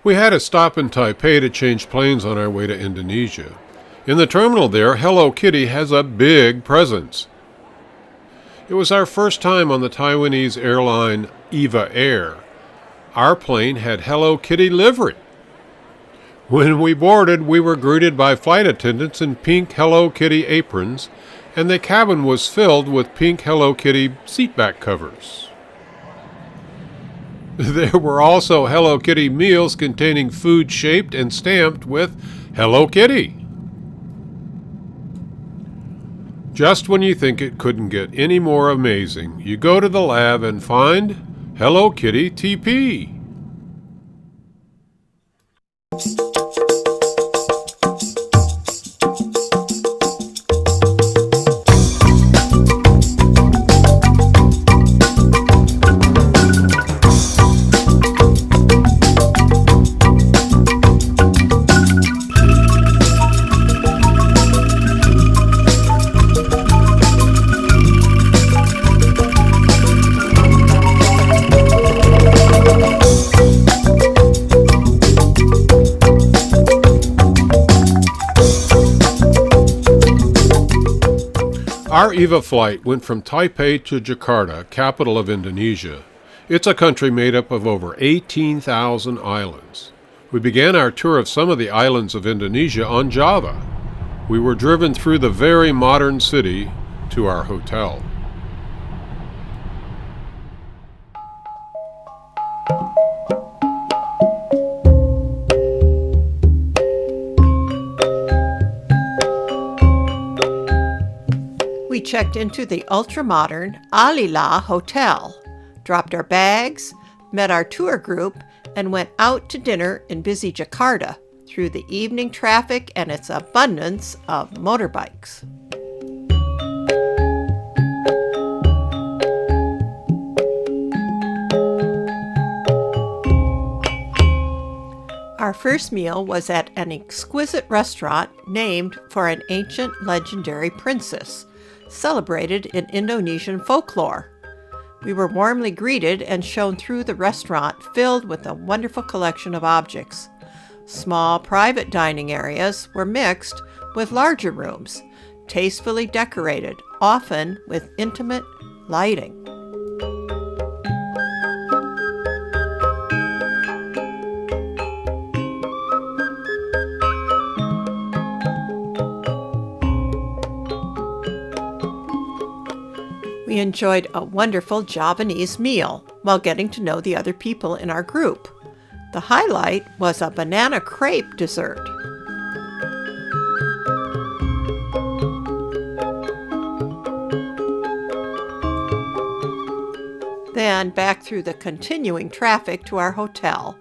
We had to stop in Taipei to change planes on our way to Indonesia. In the terminal there, Hello Kitty has a big presence. It was our first time on the Taiwanese airline EVA Air. Our plane had Hello Kitty livery. When we boarded, we were greeted by flight attendants in pink Hello Kitty aprons, and the cabin was filled with pink Hello Kitty seatback covers. There were also Hello Kitty meals containing food shaped and stamped with Hello Kitty. Just when you think it couldn't get any more amazing, you go to the lab and find Hello Kitty TP. Our EVA flight went from Taipei to Jakarta, capital of Indonesia. It's a country made up of over 18,000 islands. We began our tour of some of the islands of Indonesia on Java. We were driven through the very modern city to our hotel. We checked into the ultra-modern Alila Hotel, dropped our bags, met our tour group, and went out to dinner in busy Jakarta through the evening traffic and its abundance of motorbikes. Our first meal was at an exquisite restaurant named for an ancient legendary princess, celebrated in Indonesian folklore. We were warmly greeted and shown through the restaurant filled with a wonderful collection of objects. Small private dining areas were mixed with larger rooms, tastefully decorated, often with intimate lighting. We enjoyed a wonderful Javanese meal while getting to know the other people in our group. The highlight was a banana crepe dessert. Then, back through the continuing traffic to our hotel,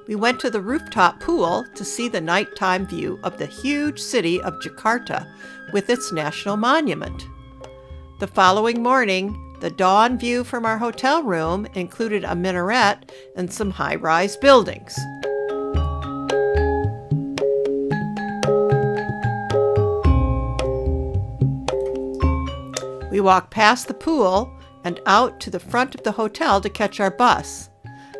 we went to the rooftop pool to see the nighttime view of the huge city of Jakarta with its national monument. The following morning, the dawn view from our hotel room included a minaret and some high-rise buildings. We walked past the pool and out to the front of the hotel to catch our bus.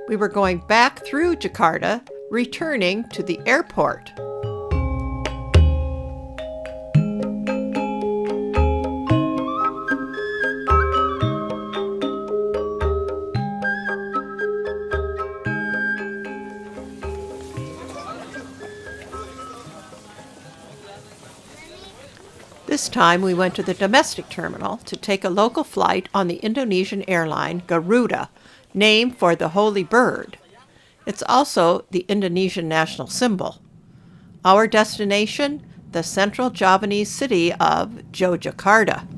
We were going back through Jakarta, returning to the airport. This time we went to the domestic terminal to take a local flight on the Indonesian airline Garuda, named for the holy bird. It's also the Indonesian national symbol. Our destination, the central Javanese city of Yogyakarta.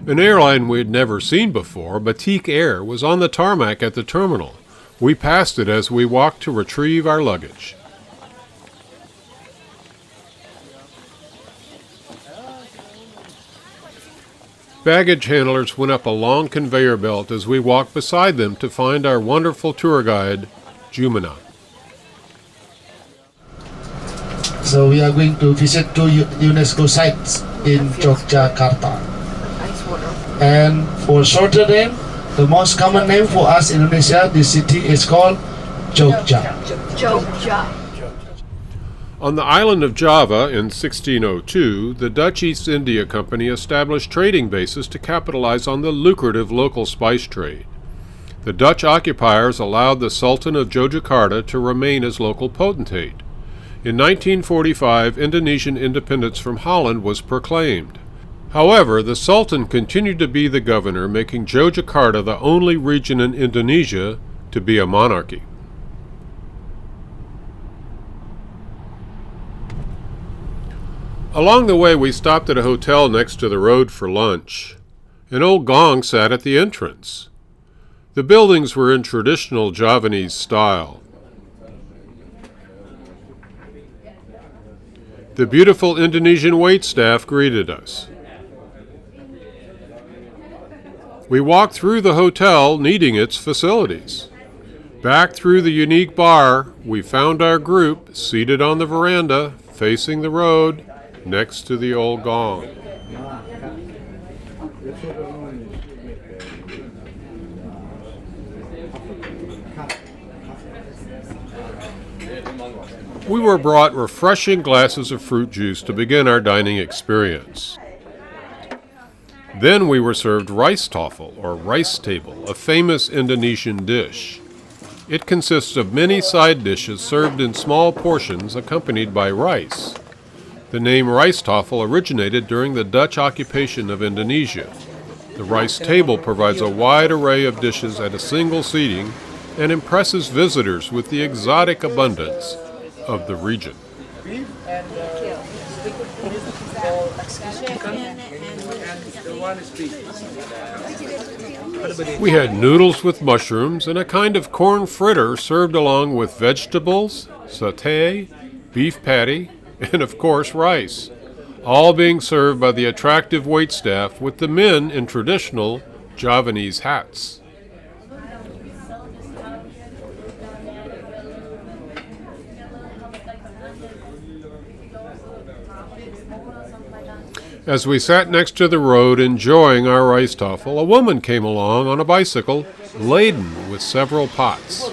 An airline we'd never seen before, Batik Air, was on the tarmac at the terminal. We passed it as we walked to retrieve our luggage. Baggage handlers went up a long conveyor belt as we walked beside them to find our wonderful tour guide, Jumana. So we are going to visit two UNESCO sites in Yogyakarta. And for shorter name, The most common name for us in Indonesia, this city is called Jogja. On the island of Java in 1602, the Dutch East India Company established trading bases to capitalize on the lucrative local spice trade. The Dutch occupiers allowed the Sultan of Yogyakarta to remain as local potentate. In 1945, Indonesian independence from Holland was proclaimed. However, the Sultan continued to be the governor, making Yogyakarta the only region in Indonesia to be a monarchy. Along the way, we stopped at a hotel next to the road for lunch. An old gong sat at the entrance. The buildings were in traditional Javanese style. The beautiful Indonesian waitstaff greeted us. We walked through the hotel, needing its facilities. Back through the unique bar, we found our group seated on the veranda, facing the road, next to the old gong. We were brought refreshing glasses of fruit juice to begin our dining experience. Then we were served rice toffel, or rice table, a famous Indonesian dish. It consists of many side dishes served in small portions accompanied by rice. The name rice toffel originated during the Dutch occupation of Indonesia. The rice table provides a wide array of dishes at a single seating and impresses visitors with the exotic abundance of the region. We had noodles with mushrooms and a kind of corn fritter served along with vegetables, satay, beef patty, and of course rice, all being served by the attractive waitstaff with the men in traditional Javanese hats. As we sat next to the road enjoying our rice toffel, a woman came along on a bicycle laden with several pots.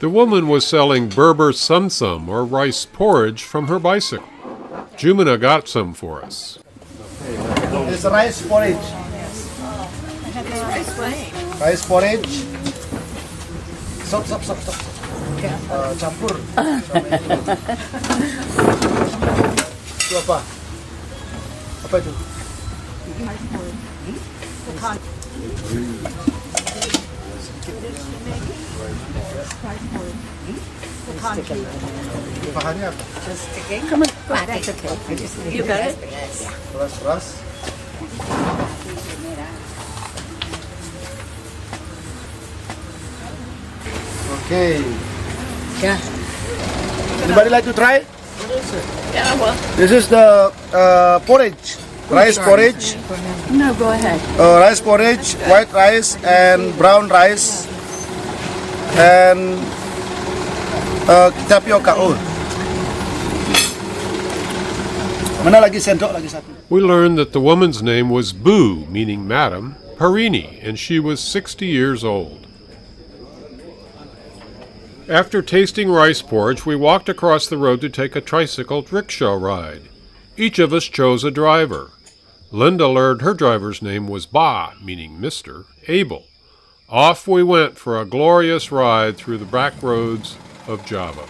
The woman was selling Berber sum-sum, or rice porridge, from her bicycle. Jumana got some for us. It's rice porridge. Rice porridge. Stop. Campur. Itu apa? Apa itu? Bahannya apa? Come on, that's okay. You got it? Beras. Okay. Yeah. Anybody like to try? Yeah, well. This is the porridge. Rice porridge. No, go ahead. Rice porridge, white rice and brown rice and tapioca. Mana lagi sendok lagi satu. We learned that the woman's name was Bu, meaning Madam, Harini, and she was 60 years old. After tasting rice porridge, we walked across the road to take a bicycle-ricksaw ride. Each of us chose a driver. Linda learned her driver's name was Ba, meaning Mr. Abel. Off we went for a glorious ride through the back roads of Java.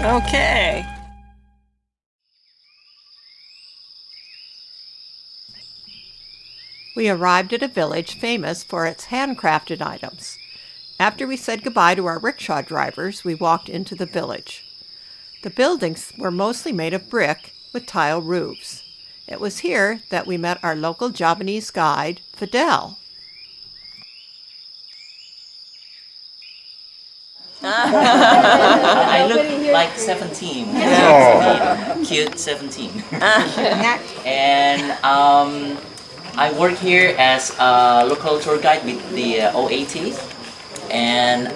Okay. We arrived at a village famous for its handcrafted items. After we said goodbye to our rickshaw drivers, we walked into the village. The buildings were mostly made of brick with tile roofs. It was here that we met our local Javanese guide, Fidel. I look like 17. Cute 17. And I work here as a local tour guide with the OAT. And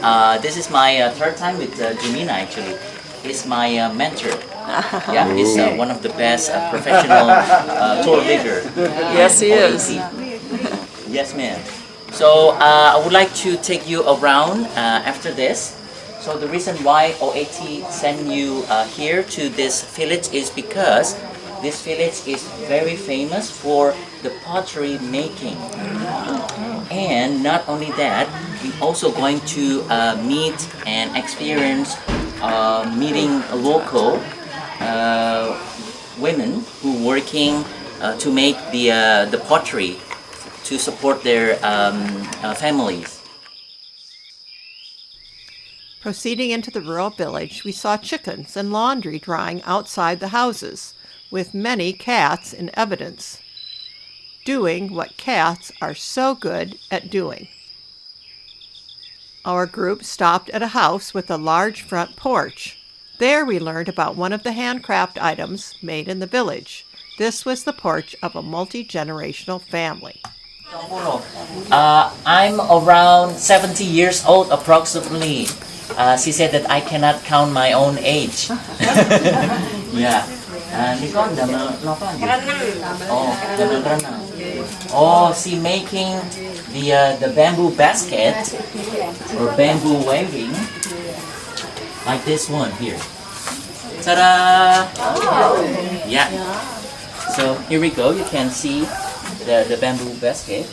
this is my third time with Jumina actually. He's my mentor. Yeah, he's one of the best professional tour leader. Yes, he is. Yes, ma'am. So I would like to take you around after this. So the reason why OAT sent you here to this village is because this village is very famous for the pottery making. And not only that, we're also going to meet and experience meeting local women who working to make the pottery to support their families. Proceeding into the rural village, we saw chickens and laundry drying outside the houses, with many cats in evidence, doing what cats are so good at doing. Our group stopped at a house with a large front porch. There we learned about one of the handcraft items made in the village. This was the porch of a multi-generational family. I'm around 70 years old approximately. She said that I cannot count my own age. Yeah. Oh, she making the bamboo basket or bamboo waving like this one here. Ta-da! Yeah. So here we go. You can see the bamboo basket.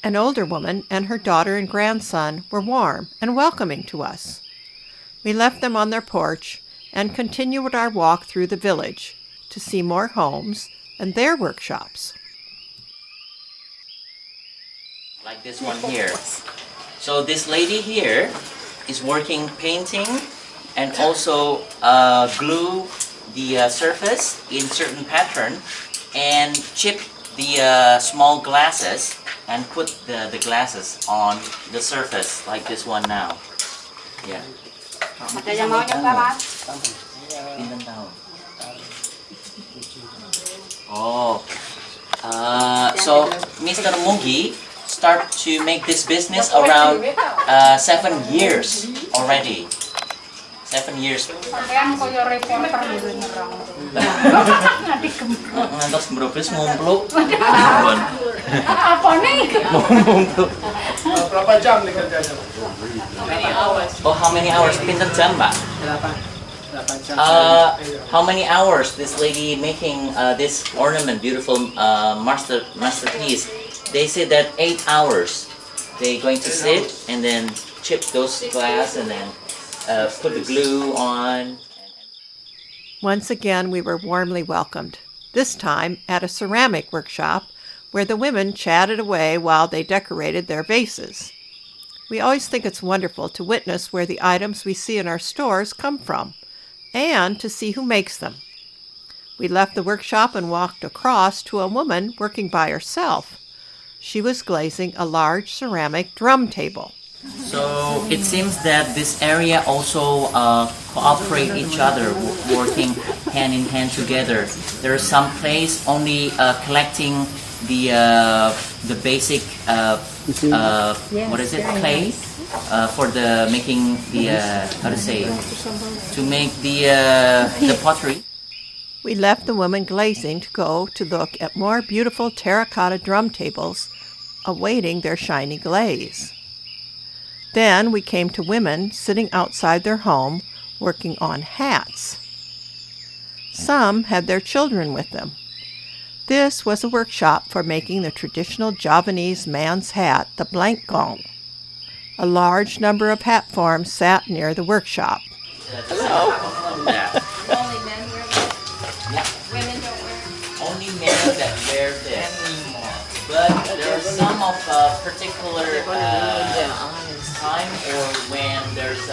An older woman and her daughter and grandson were warm and welcoming to us. We left them on their porch and continued our walk through the village to see more homes and their workshops. Like this one here. So this lady here is working painting and also glue the surface in certain pattern and chip the small glasses and put the glasses on the surface like this one now. Yeah. Oh, so Mr. Mugi start to make this business around 7 years already. 7 years. Ngantos mbrobes ngumpluk. Apa nih? Berapa jam nih kerjanya? Oh, how many hours? Pinter jam, Mbak? 8 jam. How many hours this lady making this ornament, beautiful masterpiece? They say that 8 hours. They going to sit and then chip those glass and then put the glue on. Once again, we were warmly welcomed, this time at a ceramic workshop where the women chatted away while they decorated their vases. We always think it's wonderful to witness where the items we see in our stores come from, and to see who makes them. We left the workshop and walked across to a woman working by herself. She was glazing a large ceramic drum table. So it seems that this area also cooperate each other, working hand in hand together. There is some place only collecting the basic what is it, clay for the making the how to say, to make the pottery. We left the woman glazing to go to look at more beautiful terracotta drum tables awaiting their shiny glaze. Then we came to women sitting outside their home working on hats. Some had their children with them. This was a workshop for making the traditional Javanese man's hat, the blankgong. A large number of hat forms sat near the workshop. Hello. Only men wear this? Yeah. Women don't wear it? Only men that wear this. But there are some of particular time or when there's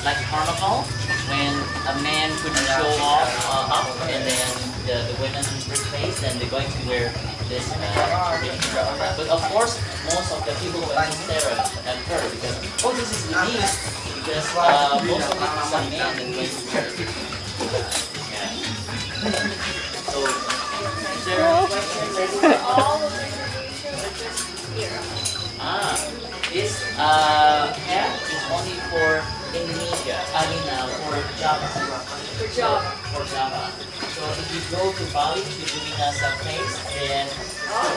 like carnival, when a man couldn't show off up and then the women replace, and they're going to wear this traditional. But of course, most of the people will stare at her because, oh, this is unique, because most of it is a man that's going to wear it. So, is there any questions? All of the Indonesians are just here. This hat is only for Indonesia. I mean, for Java. For Java. For Java. So if you go to Bali to doing some place, then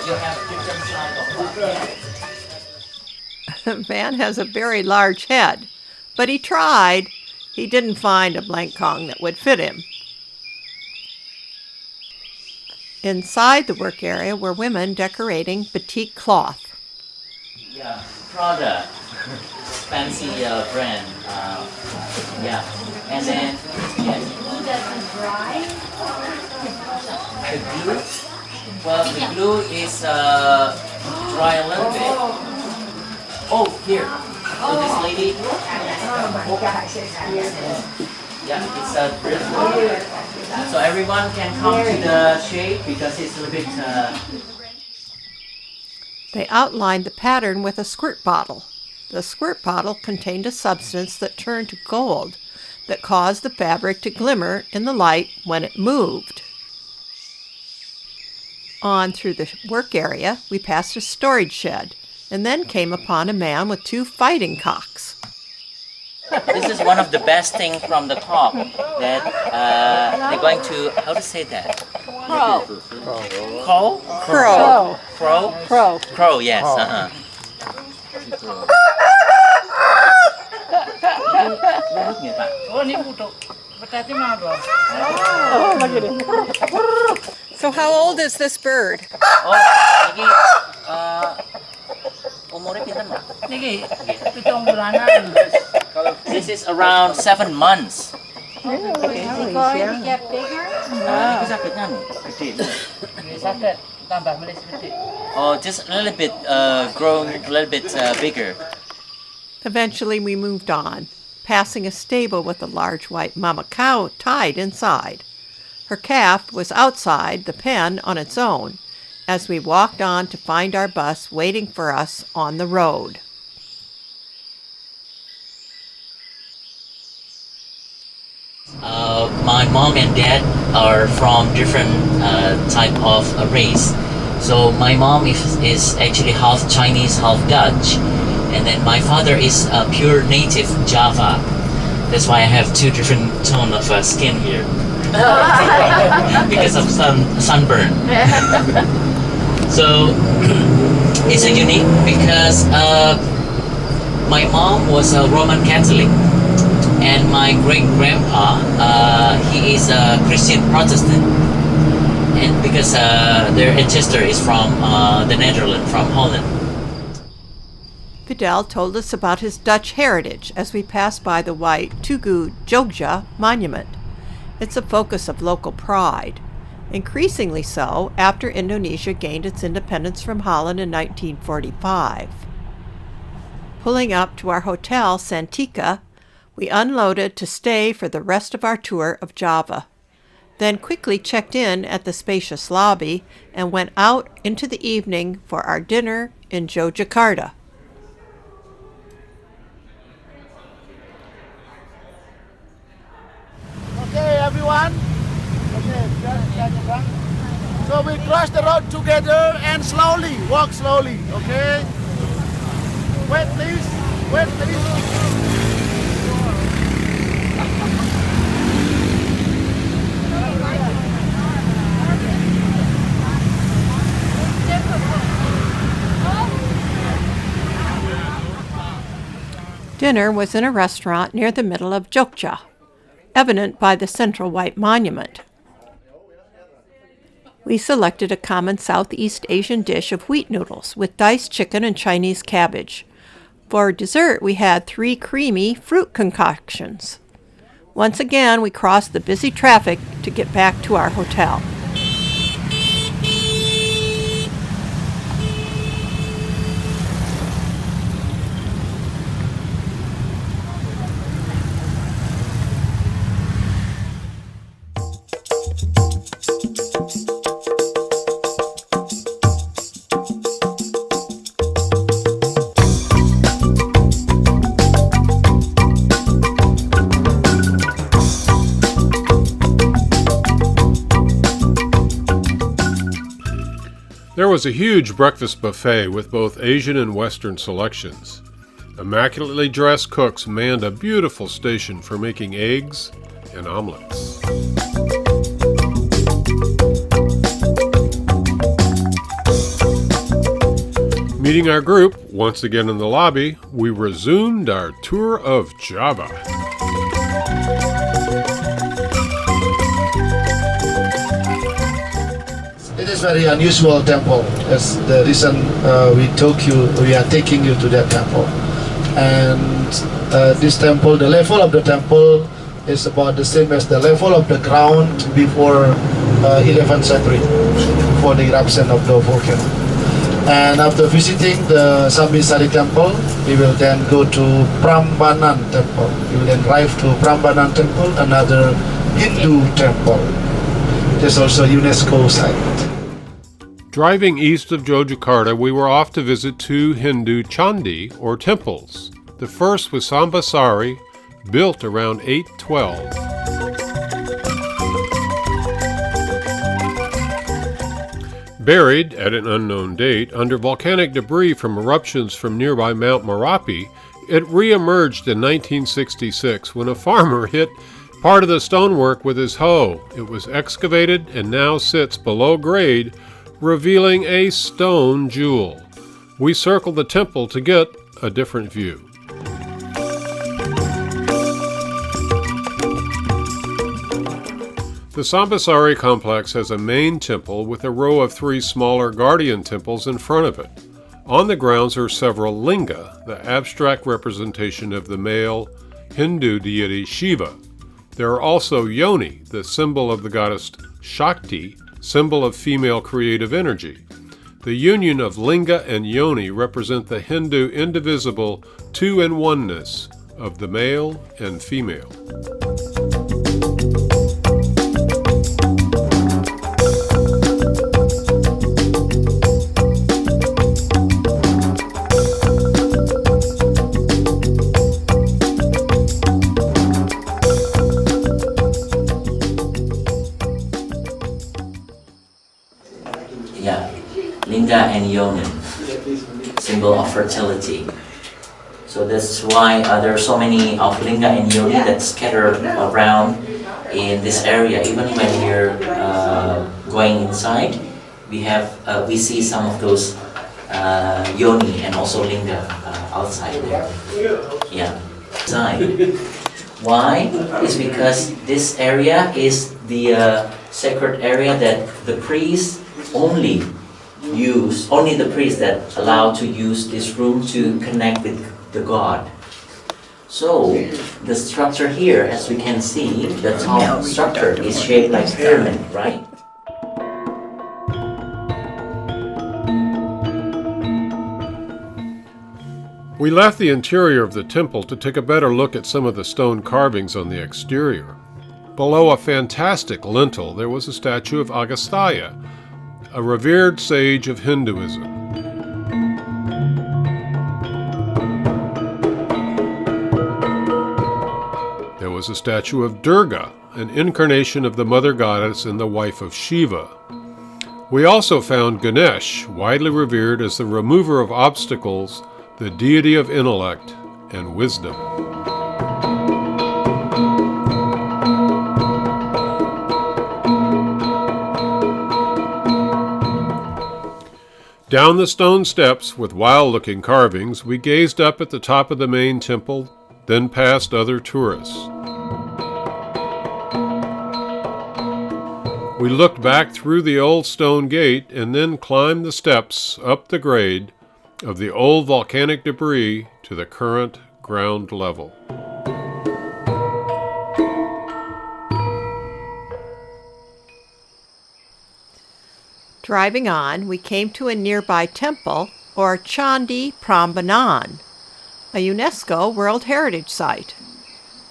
you have different type of hat. Van has a very large head, but he tried. He didn't find a blankgong that would fit him. Inside the work area were women decorating batik cloth. Yeah, Prada, fancy brand. Yeah, and then Glue doesn't dry. the glue. Well, the glue is dry a little bit. Oh, here. So this lady. Yeah, it's a drift. So everyone can come to the shade because it's a little bit. They outlined the pattern with a squirt bottle. The squirt bottle contained a substance that turned to gold that caused the fabric to glimmer in the light when it moved. On through the work area, we passed a storage shed and then came upon a man with 2 fighting cocks. This is one of the best things from the top that they're going to, how to say that? Crow. Crow? Crow. Crow? Crow. Crow, yes. So how old is this bird? Oh, lagi umurnya pinten, Mbak? Niki, 7 bulanan. This is around 7 months. Going to get bigger? Itu sakitnya nih, gede. Sakit, tambah melis gede. Oh, just a little bit grown, a little bit bigger. Eventually we moved on, passing a stable with a large white mama cow tied inside. Her calf was outside the pen on its own as we walked on to find our bus waiting for us on the road. My mom and dad are from different type of race. So my mom is actually half Chinese, half Dutch. And then my father is a pure native Java. That's why I have 2 different tone of skin here. Because of sunburn. So it's a unique because my mom was a Roman Catholic and my great-grandpa he is a Christian Protestant, and because their ancestor is from the Netherlands, from Holland. Fidel told us about his Dutch heritage as we passed by the white Tugu Jogja monument. It's a focus of local pride, increasingly so after Indonesia gained its independence from Holland in 1945. Pulling up to our hotel, Santika, we unloaded to stay for the rest of our tour of Java, then quickly checked in at the spacious lobby and went out into the evening for our dinner in Yogyakarta. Okay, everyone. Okay, so we cross the road together and slowly, walk slowly, okay? Wait, please. Wait, please. Dinner was in a restaurant near the middle of Jogja, evident by the central white monument. We selected a common Southeast Asian dish of wheat noodles with diced chicken and Chinese cabbage. For dessert, we had 3 creamy fruit concoctions. Once again, we crossed the busy traffic to get back to our hotel. There was a huge breakfast buffet with both Asian and Western selections. Immaculately dressed cooks manned a beautiful station for making eggs and omelets. Meeting our group once again in the lobby, we resumed our tour of Java. It is very unusual temple. That's the reason we are taking you to that temple. And this temple, the level of the temple is about the same as the level of the ground before 11th century, before the eruption of the volcano. And after visiting the Sambisari temple, we will then go to Prambanan temple. We will then drive to Prambanan temple, another Hindu temple. It is also UNESCO site. Driving east of Yogyakarta, we were off to visit 2 Hindu chandi, or temples. The first was Sambisari, built around 812. Buried, at an unknown date, under volcanic debris from eruptions from nearby Mount Merapi, it re-emerged in 1966 when a farmer hit part of the stonework with his hoe. It was excavated and now sits below grade, revealing a stone jewel. We circled the temple to get a different view. The Sambasari complex has a main temple with a row of 3 smaller guardian temples in front of it. On the grounds are several linga, the abstract representation of the male Hindu deity Shiva. There are also yoni, the symbol of the goddess Shakti, symbol of female creative energy. The union of linga and yoni represent the Hindu indivisible two-in-oneness of the male and female. Yeah, linga and yoni, symbol of fertility. So that's why there are so many of linga and yoni that scatter around in this area. Even when we're going inside, we see some of those yoni and also linga outside there. Yeah, inside. Why? It's because this area is the sacred area that the priests only the priests that allow to use this room to connect with the god. So the structure here, as we can see, the top structure is shaped like a pyramid, right? We left the interior of the temple to take a better look at some of the stone carvings on the exterior. Below a fantastic lintel, there was a statue of Agastya, a revered sage of Hinduism. There was a statue of Durga, an incarnation of the mother goddess and the wife of Shiva. We also found Ganesh, widely revered as the remover of obstacles, the deity of intellect and wisdom. Down the stone steps with wild-looking carvings, we gazed up at the top of the main temple, then past other tourists. We looked back through the old stone gate and then climbed the steps up the grade of the old volcanic debris to the current ground level. Driving on, we came to a nearby temple, or Chandi Prambanan, a UNESCO World Heritage Site.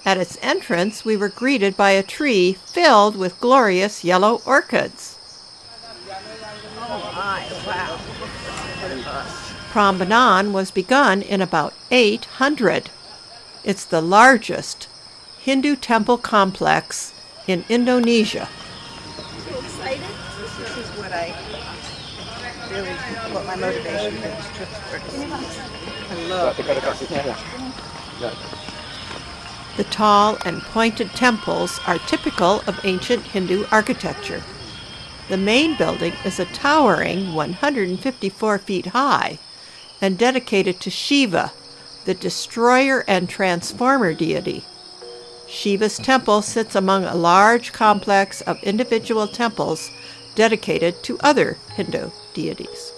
At its entrance, we were greeted by a tree filled with glorious yellow orchids. Oh my, wow. Prambanan was begun in about 800. It's the largest Hindu temple complex in Indonesia. So excited. This is what my motivation is for this. I love it. The tall and pointed temples are typical of ancient Hindu architecture. The main building is a towering 154 feet high and dedicated to Shiva, the destroyer and transformer deity. Shiva's temple sits among a large complex of individual temples dedicated to other Hindu deities.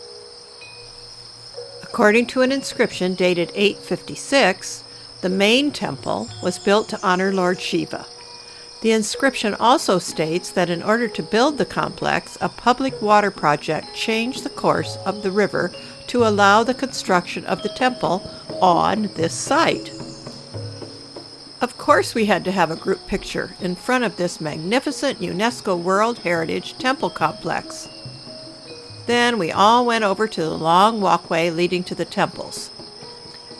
According to an inscription dated 856, the main temple was built to honor Lord Shiva. The inscription also states that in order to build the complex, a public water project changed the course of the river to allow the construction of the temple on this site. Of course, we had to have a group picture in front of this magnificent UNESCO World Heritage temple complex. Then we all went over to the long walkway leading to the temples.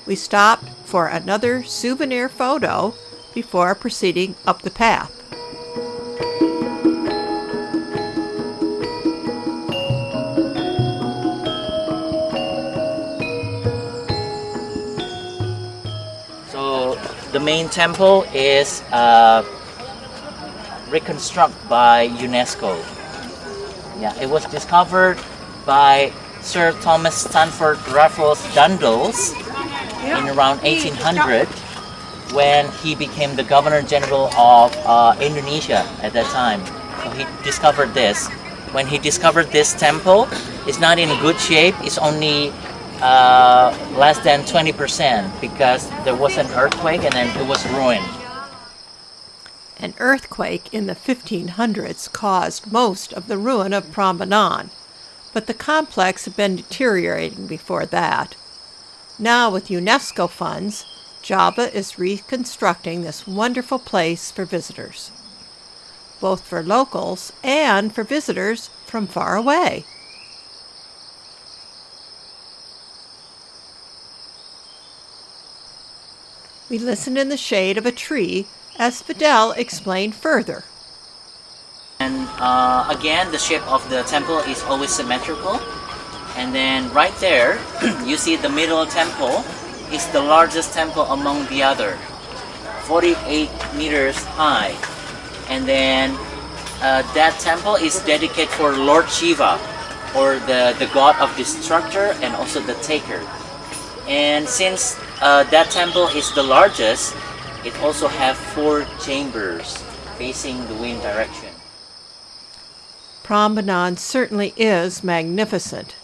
We stopped for another souvenir photo before proceeding up the path. So the main temple is reconstructed by UNESCO. Yeah, it was discovered by Sir Thomas Stanford Raffles Dundles in around 1800 when he became the Governor General of Indonesia at that time. So he discovered this. When he discovered this temple, it's not in good shape. It's only less than 20% because there was an earthquake and then it was ruined. An earthquake in the 1500s caused most of the ruin of Prambanan, but the complex had been deteriorating before that. Now, with UNESCO funds, Java is reconstructing this wonderful place for visitors, both for locals and for visitors from far away. We listened in the shade of a tree as Fidel explained further. And again, the shape of the temple is always symmetrical. And then right there, you see the middle temple is the largest temple among the other, 48 meters high. And then that temple is dedicated for Lord Shiva, or the god of destructor and also the taker. And since that temple is the largest, it also has 4 chambers facing the wind direction. Prambanan certainly is magnificent.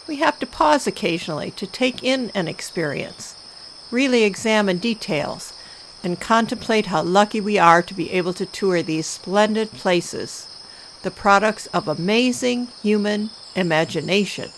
We have to pause occasionally to take in an experience, really examine details, and contemplate how lucky we are to be able to tour these splendid places, the products of amazing human imagination.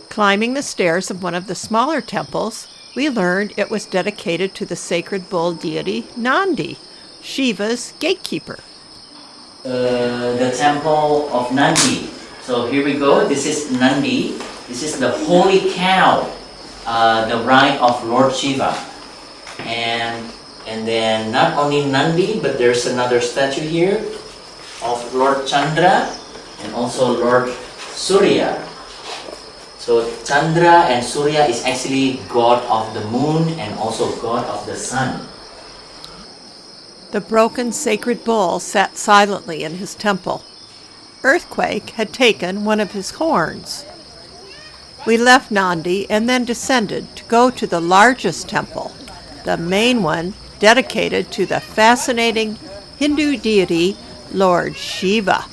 Climbing the stairs of one of the smaller temples, we learned it was dedicated to the sacred bull deity Nandi, Shiva's gatekeeper. The temple of Nandi. So here we go. This is Nandi. This is the holy cow, the bride of Lord Shiva. And then not only Nandi, but there's another statue here of Lord Chandra and also Lord Surya. So Chandra and Surya is actually god of the moon and also god of the sun. The broken sacred bull sat silently in his temple. Earthquake had taken one of his horns. We left Nandi and then descended to go to the largest temple, the main one dedicated to the fascinating Hindu deity Lord Shiva.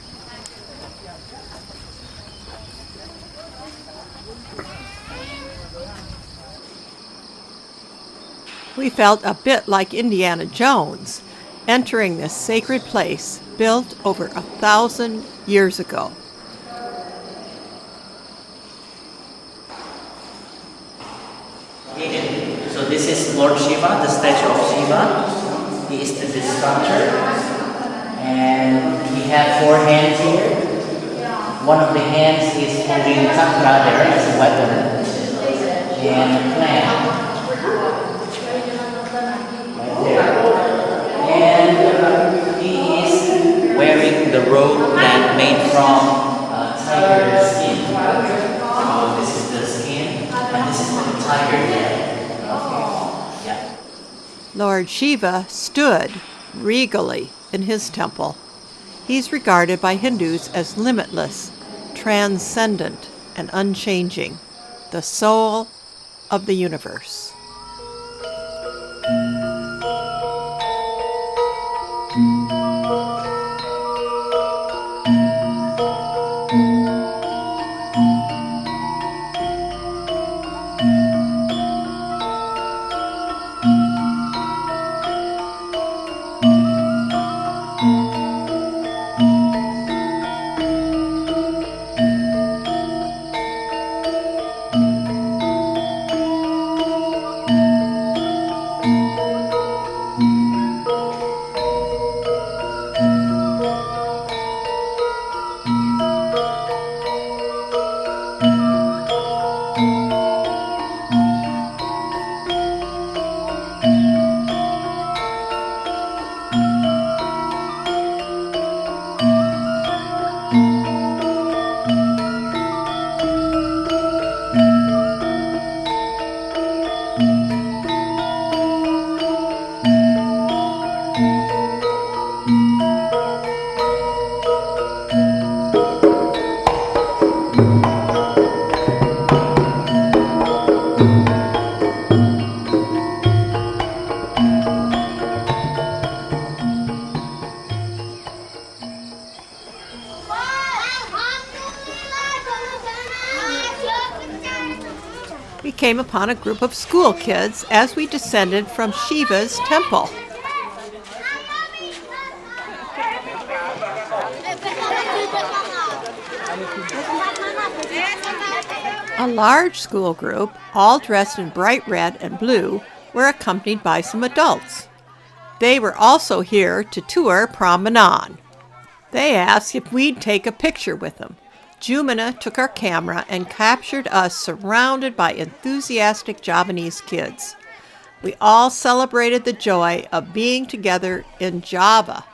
We felt a bit like Indiana Jones, entering this sacred place built over 1,000 years ago. So this is Lord Shiva, the statue of Shiva. He is the destructor, and he has 4 hands here. One of the hands is holding chakra there as a weapon, and a plant. And he is wearing the robe that made from tiger skin. So this is the skin, and this is the tiger head. Okay. Yeah. Lord Shiva stood regally in his temple. He's regarded by Hindus as limitless, transcendent, and unchanging, the soul of the universe. came upon a group of school kids as we descended from Shiva's temple. A large school group, all dressed in bright red and blue, were accompanied by some adults. They were also here to tour Prambanan. They asked if we'd take a picture with them. Jumana took our camera and captured us surrounded by enthusiastic Javanese kids. We all celebrated the joy of being together in Java.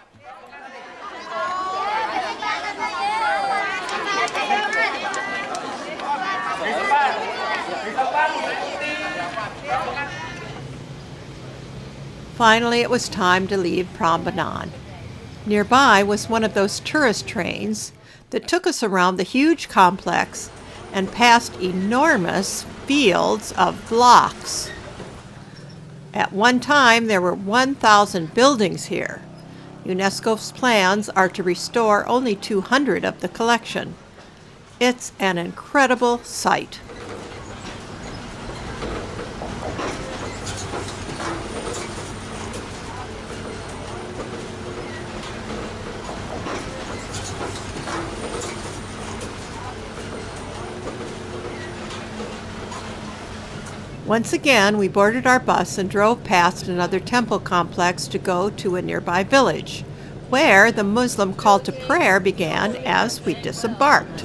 Finally, it was time to leave Prambanan. Nearby was one of those tourist trains that took us around the huge complex and past enormous fields of blocks. At one time, there were 1,000 buildings here. UNESCO's plans are to restore only 200 of the collection. It's an incredible sight. Once again, we boarded our bus and drove past another temple complex to go to a nearby village, where the Muslim call to prayer began as we disembarked.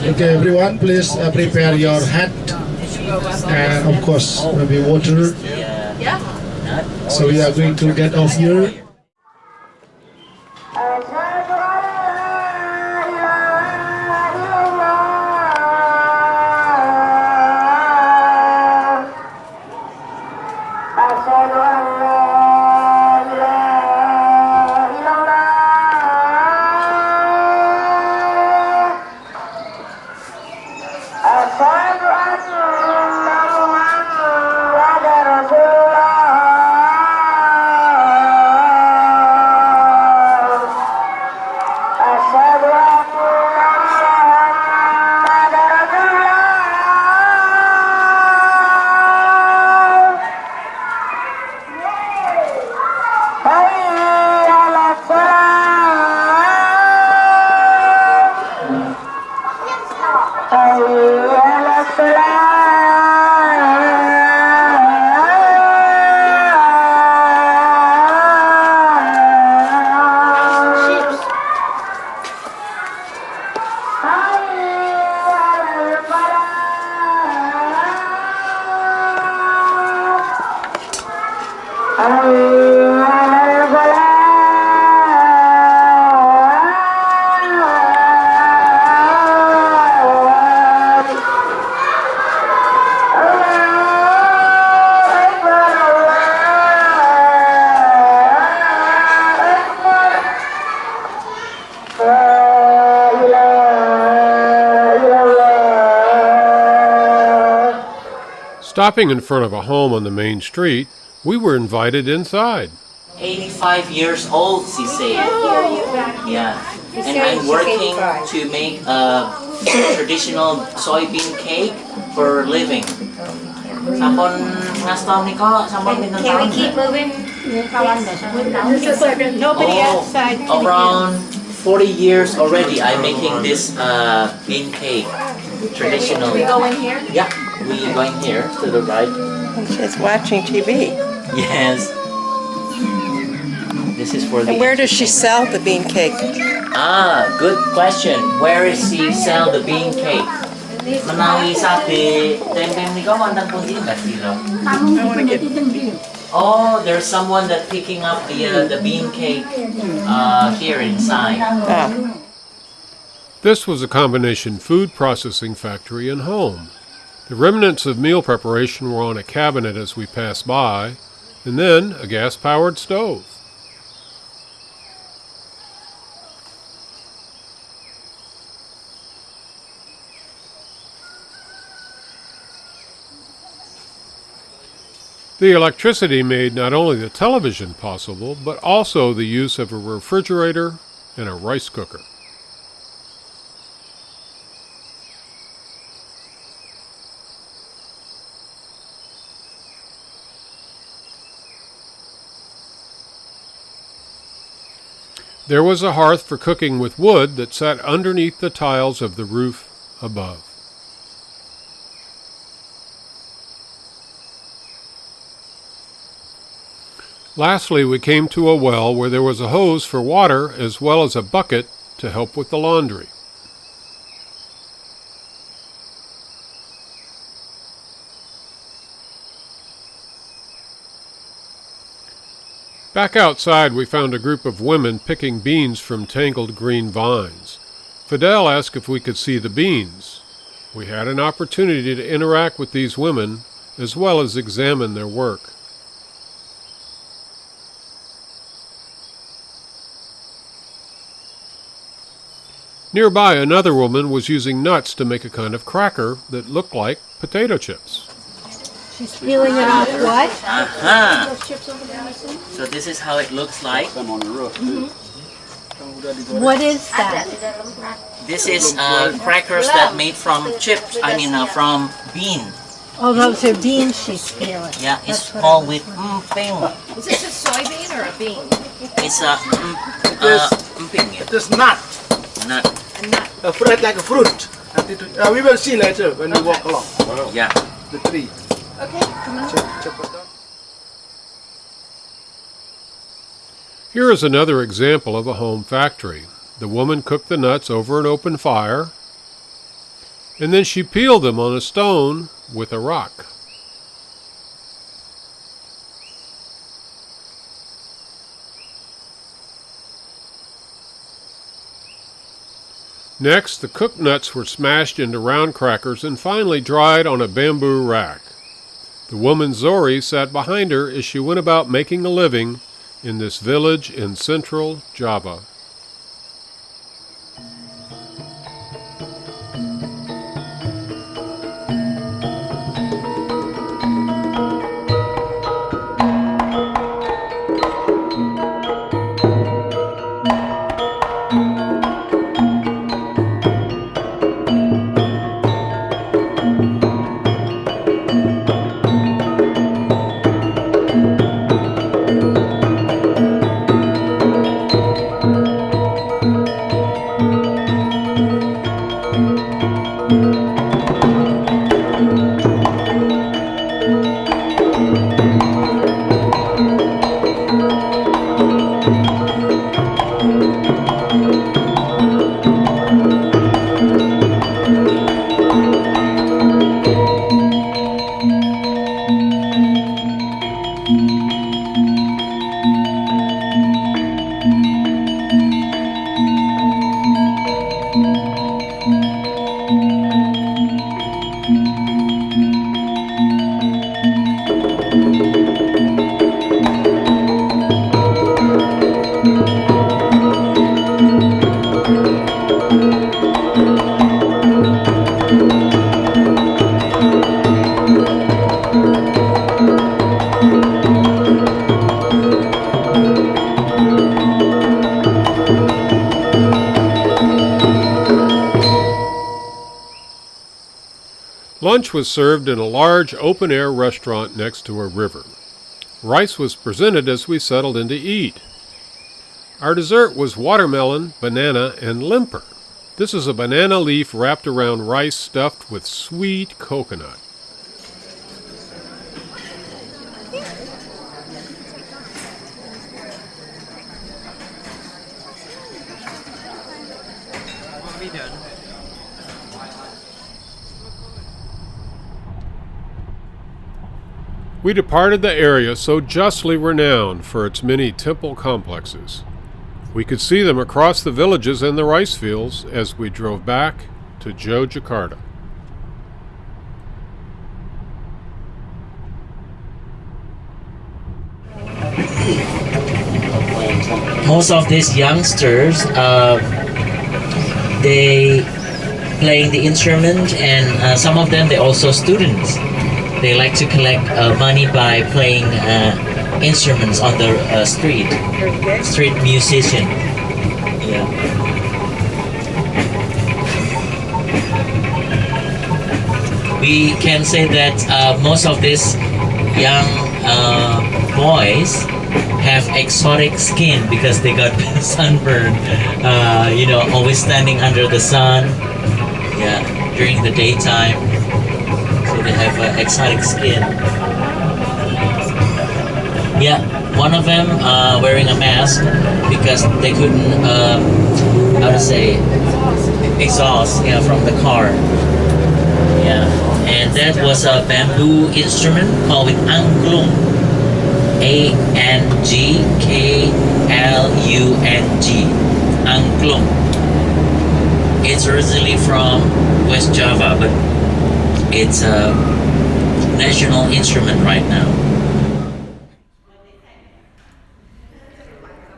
Okay, everyone, please prepare your hat and, of course, maybe water. So we are going to get off here. Stopping in front of a home on the main street, we were invited inside. 85 years old, she said. Yeah. And I'm working to make a traditional soybean cake for a living. Sampun ngastom niko, sampun pinten Can we tahun? keep moving? Nobody outside. Around 40 years already I'm making this bean cake traditionally. We go in here? Yeah, we going here to the right. She's watching TV. Yes. This is for the. And where does she sell the bean cake? Ah, good question. Where is she sell the bean cake? Menawi sate tempe niko wonten pundi Mbak Dilo? Oh, there's someone that picking up the bean cake here inside. This was a combination food processing factory and home. The remnants of meal preparation were on a cabinet as we passed by, and then a gas-powered stove. The electricity made not only the television possible, but also the use of a refrigerator and a rice cooker. There was a hearth for cooking with wood that sat underneath the tiles of the roof above. Lastly, we came to a well where there was a hose for water as well as a bucket to help with the laundry. Back outside, we found a group of women picking beans from tangled green vines. Fidel asked if we could see the beans. We had an opportunity to interact with these women as well as examine their work. Nearby, another woman was using nuts to make a kind of cracker that looked like potato chips. She's peeling it off what? Aha! So this is how it looks like. What is that? This is crackers that made from chips, from bean. Oh, those are beans she's peeling. Yeah, it's called with mping. Is this a soybean or a bean? It's a mping. It is nut. Nut. A nut. A fruit like a fruit. We will see later when we walk along Yeah. the tree. Okay, come on. Check it out. Here is another example of a home factory. The woman cooked the nuts over an open fire, and then she peeled them on a stone with a rock. Next, the cooked nuts were smashed into round crackers and finally dried on a bamboo rack. The woman Zori sat behind her as she went about making a living in this village in central Java. Lunch was served in a large open-air restaurant next to a river. Rice was presented as we settled in to eat. Our dessert was watermelon, banana, and limper. This is a banana leaf wrapped around rice stuffed with sweet coconut. We departed the area so justly renowned for its many temple complexes. We could see them across the villages and the rice fields as we drove back to Yogyakarta. Most of these youngsters, they playing the instrument, and some of them, they're also students. They like to collect money by playing instruments on the street musician. Yeah. We can say that most of these young boys have exotic skin because they got sunburned. Always standing under the sun. Yeah, during the daytime. So they have exotic skin. Yeah, one of them wearing a mask because they couldn't, exhaust from the car. Yeah, and that was a bamboo instrument called angklung. Angklung. Angklung. It's originally from West Java, but it's a national instrument right now.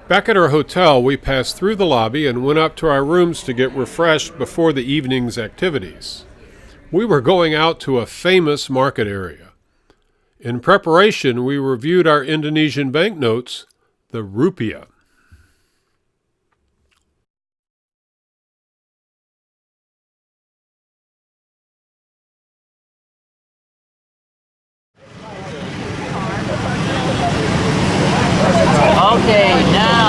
Back at our hotel, we passed through the lobby and went up to our rooms to get refreshed before the evening's activities. We were going out to a famous market area. In preparation, we reviewed our Indonesian banknotes, the rupiah. Okay, now.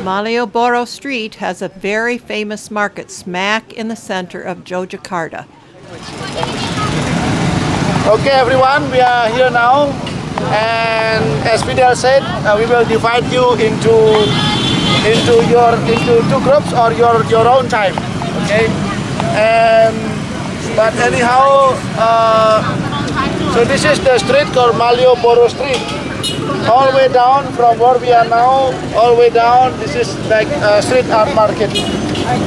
Malioboro Street has a very famous market smack in the center of Yogyakarta. Okay, everyone, we are here now, and as Fidel said, we will divide you into two groups or your own time. Okay, but anyhow, so this is the street called Malioboro Street. All the way down from where we are now, all the way down, this is like a street art market.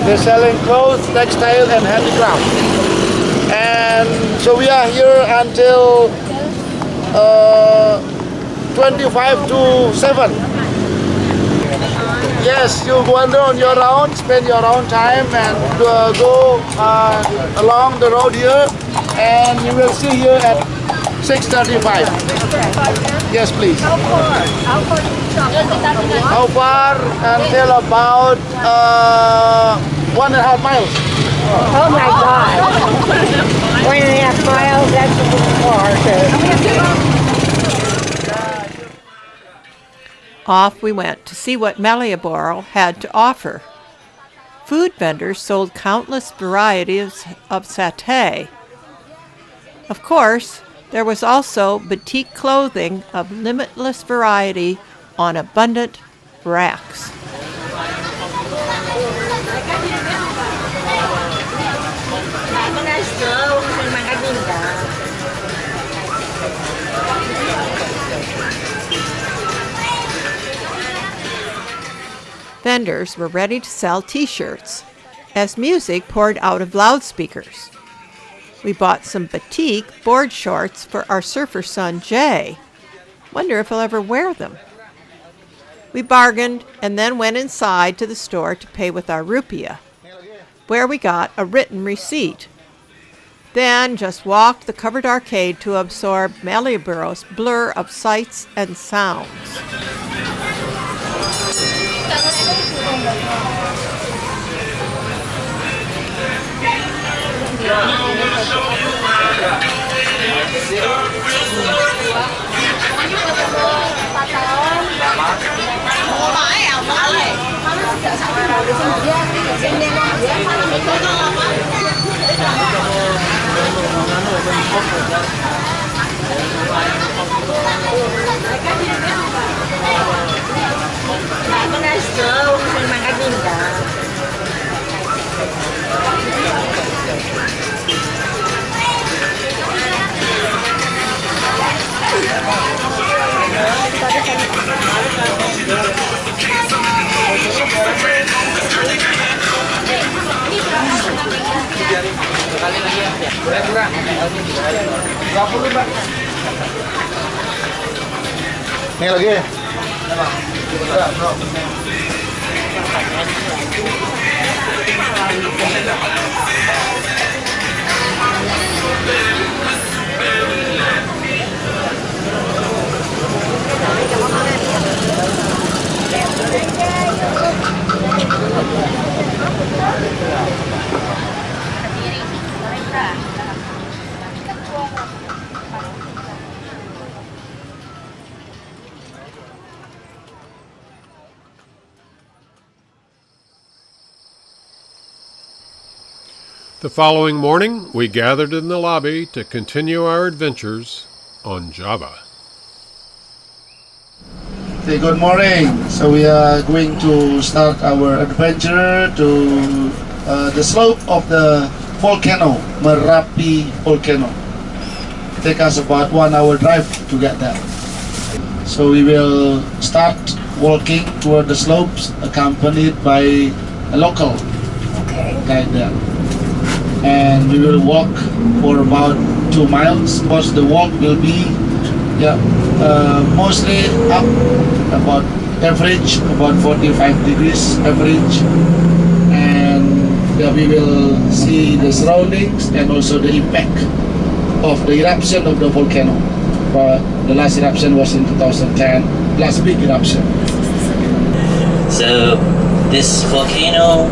They're selling clothes, textile, and handicraft. And so we are here until 25 to 7. Yes, you wander on your own, spend your own time, and go along the road here, and you will see here at 6:35. Yes, please. How far? Until about 1.5 miles. Oh my God. 1.5 miles, that's a little far. Off we went to see what Malioboro had to offer. Food vendors sold countless varieties of satay. Of course, there was also batik clothing of limitless variety on abundant racks. Vendors were ready to sell t-shirts as music poured out of loudspeakers. We bought some batik board shorts for our surfer son Jay. Wonder if he'll ever wear them. We bargained and then went inside to the store to pay with our rupiah, where we got a written receipt. Then just walked the covered arcade to absorb Malioboro's blur of sights and sounds. Ini lagi. The following morning, we gathered in the lobby to continue our adventures on Java. Okay, good morning. So we are going to start our adventure to the slope of the volcano, Merapi volcano. Take us about 1 hour drive to get there. So we will start walking toward the slopes, accompanied by a local guide there. And we will walk for about 2 miles. Because the walk will be mostly up, about average, about 45 degrees average. And we will see the surroundings and also the impact of the eruption of the volcano. But the last eruption was in 2010, last big eruption. So this volcano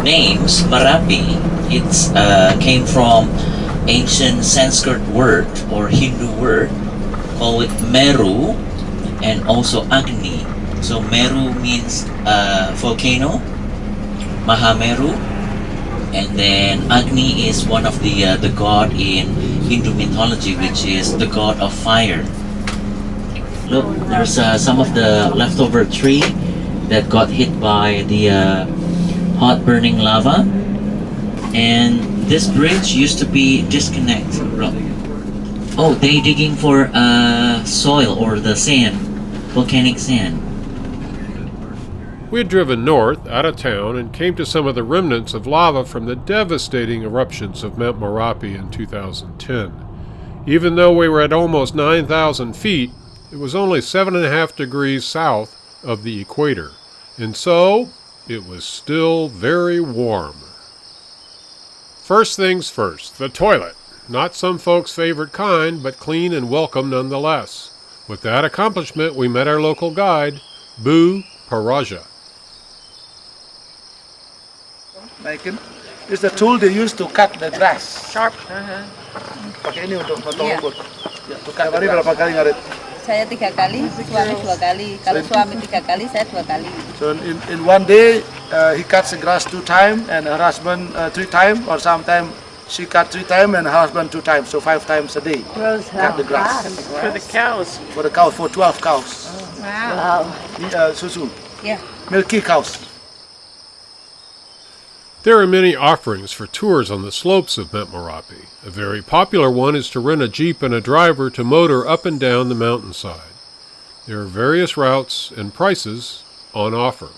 names Merapi, it's came from ancient Sanskrit word or Hindu word called Meru and also Agni. So Meru means volcano, Mahameru, and then Agni is one of the god in Hindu mythology, which is the god of fire. Look, there's some of the leftover tree that got hit by the hot burning lava, and this bridge used to be disconnected. Oh, they digging for soil or the sand, volcanic sand. We had driven north, out of town, and came to some of the remnants of lava from the devastating eruptions of Mount Merapi in 2010. Even though we were at almost 9,000 feet, it was only 7.5 degrees south of the equator, and so it was still very warm. First things first, the toilet. Not some folks' favorite kind, but clean and welcome nonetheless. With that accomplishment, we met our local guide, Bu Paraja. It's the tool they use to cut the grass. Sharp. Pakai ini untuk potong Iya. rumput. Ya, untuk cut. Hari berapa kali ngarit? Saya 3 kali, suami 2 kali. Kalau suami 3 kali, saya 2 kali. So in one day, he cuts the grass 2 times and her husband 3 times, or sometimes she cut 3 times and her husband 2 times, so 5 times a day. Cut the grass. For the cows. For the cows, for 12 cows. Wow. Susu. Yeah. Milky cows. There are many offerings for tours on the slopes of Mount Merapi. A very popular one is to rent a jeep and a driver to motor up and down the mountainside. There are various routes and prices on offer.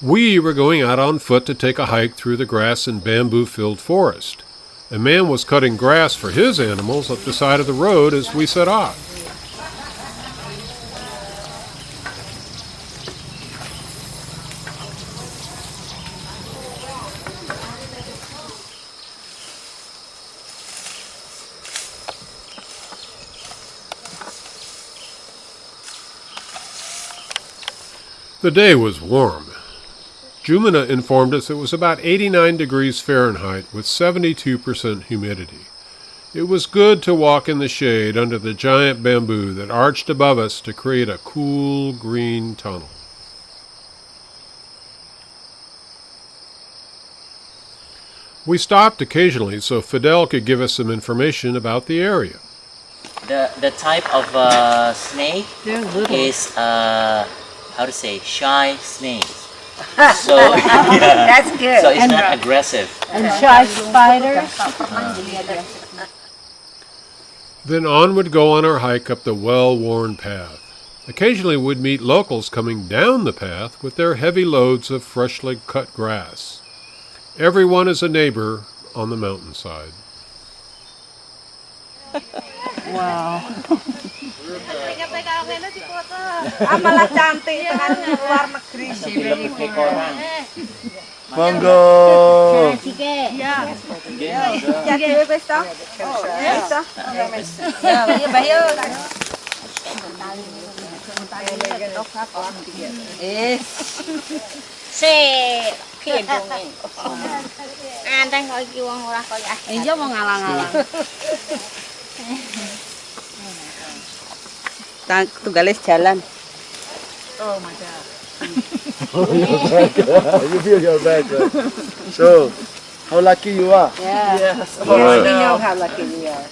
We were going out on foot to take a hike through the grass and bamboo-filled forest. A man was cutting grass for his animals up the side of the road as we set off. The day was warm. Jumana informed us it was about 89 degrees Fahrenheit with 72% humidity. It was good to walk in the shade under the giant bamboo that arched above us to create a cool green tunnel. We stopped occasionally so Fidel could give us some information about the area. The type of snake is how to say, shy snake. So yeah. That's good. So it's not aggressive. And shy spiders. Then on would go on our hike up the well-worn path. Occasionally we'd meet locals coming down the path with their heavy loads of freshly cut grass. Everyone is a neighbor on the mountainside. Wow. Malah cantik kan luar negeri. Monggo. Jadi wis to? Wis to. Ya, bayo. Kedonge. Anteng kok iki wong ora kaya. Iya mau ngalang-alang. Tugalis jalan. Oh my God. You feel your back, right? So, how lucky you are. Yeah. Yes. Yes, we know how lucky we are.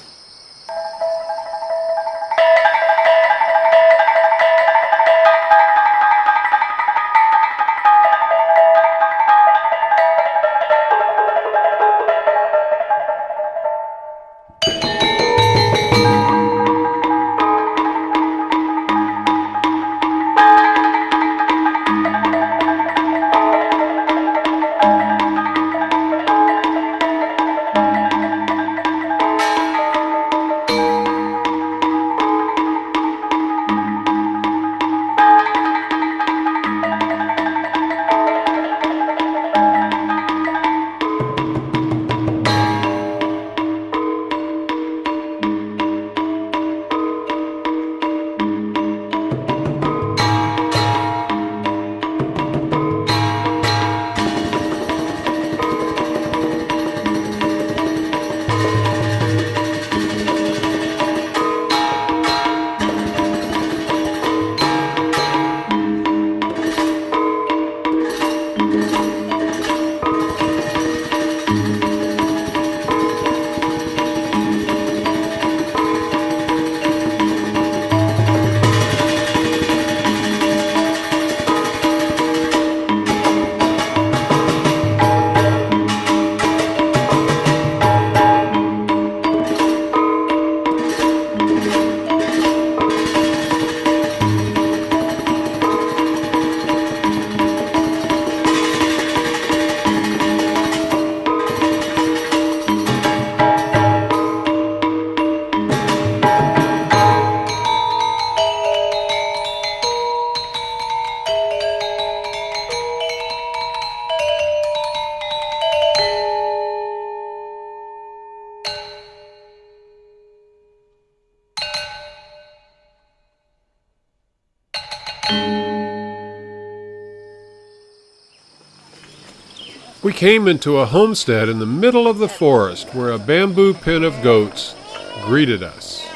We came into a homestead in the middle of the forest where a bamboo pen of goats greeted us.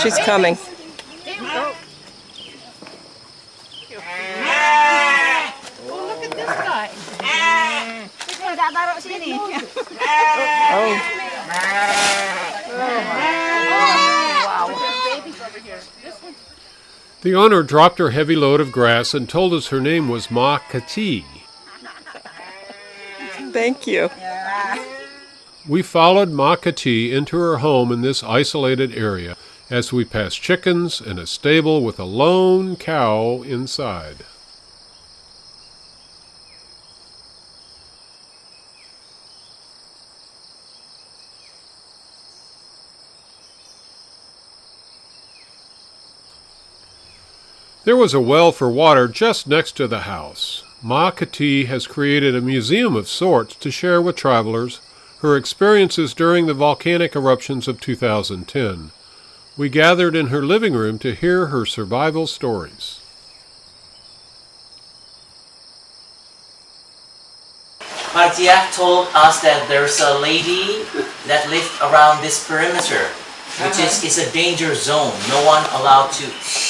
She's coming. The owner dropped her heavy load of grass and told us her name was Ma Kati. Thank you. We followed Ma Kati into her home in this isolated area as we passed chickens and a stable with a lone cow inside. There was a well for water just next to the house. Ma Kati has created a museum of sorts to share with travelers her experiences during the volcanic eruptions of 2010. We gathered in her living room to hear her survival stories. Partia told us that there's a lady that lived around this perimeter, which is a danger zone. No one allowed to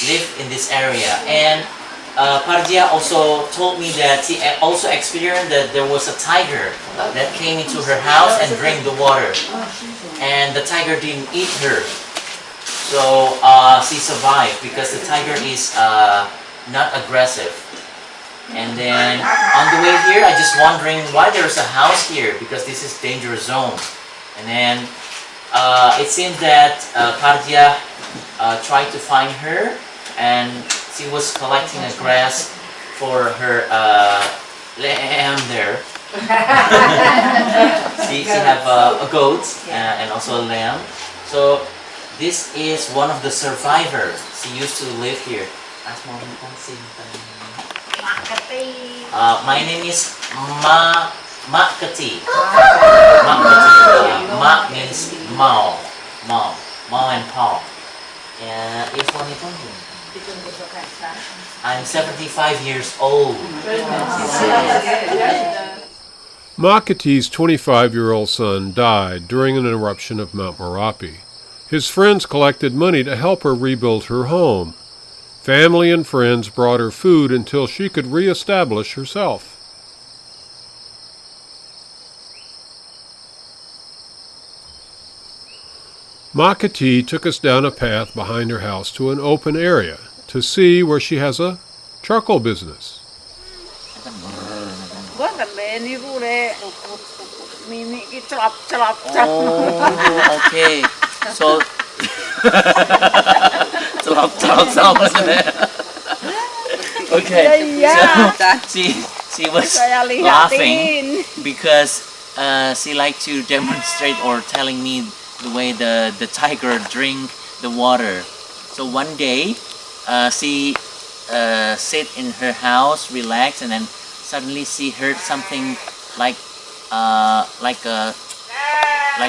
live in this area. And Pardia also told me that she also experienced that there was a tiger that came into her house and drank the water. And the tiger didn't eat her. So she survived because the tiger is not aggressive. And then on the way here, I just wondering why there's a house here, because this is danger zone. And then it seems that Pardia tried to find her, and she was collecting a grass for her lamb there. she have a goat and also a lamb. So this is one of the survivors. She used to live here. My name is Ma Kati. Ma means Mao. Mao and Pao. I'm 75 years old. Ma Kati's 25-year-old son died during an eruption of Mount Merapi. His friends collected money to help her rebuild her home. Family and friends brought her food until she could reestablish herself. Makati took us down a path behind her house to an open area to see where she has a charcoal business. Oh, okay. So, okay. So she was laughing because she liked to demonstrate or telling me the way the tiger drink the water. So one day, she sit in her house, relax, and then suddenly she heard something like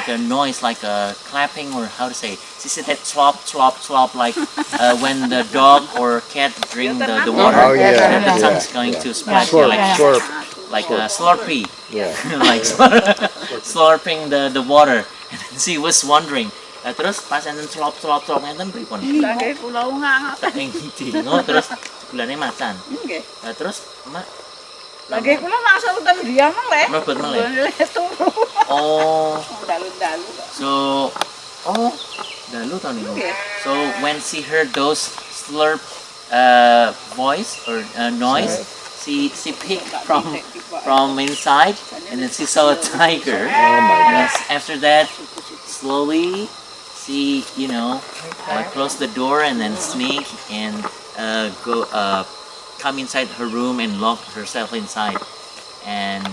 a noise, like a clapping, or how to say. She said that slop, like when the dog or cat drink the water. Oh, yeah. The tongue's going to splash like a slurpee, like slurping the water. And then she was wondering. Terus pas enten slop enten pripun? Lagi kula ngangat. Ning dingo terus gulane macan. Nggih. Terus Mak Lagi kula langsung ten dia mang le. mlebet meleh. Turu. Oh, Dalu-dalu. so dalu to niku. So when she heard those slurp voice or noise, she picked from inside, and then she saw a tiger. Oh my And God. after that, slowly she closed the door and then sneak and come inside her room and lock herself inside, and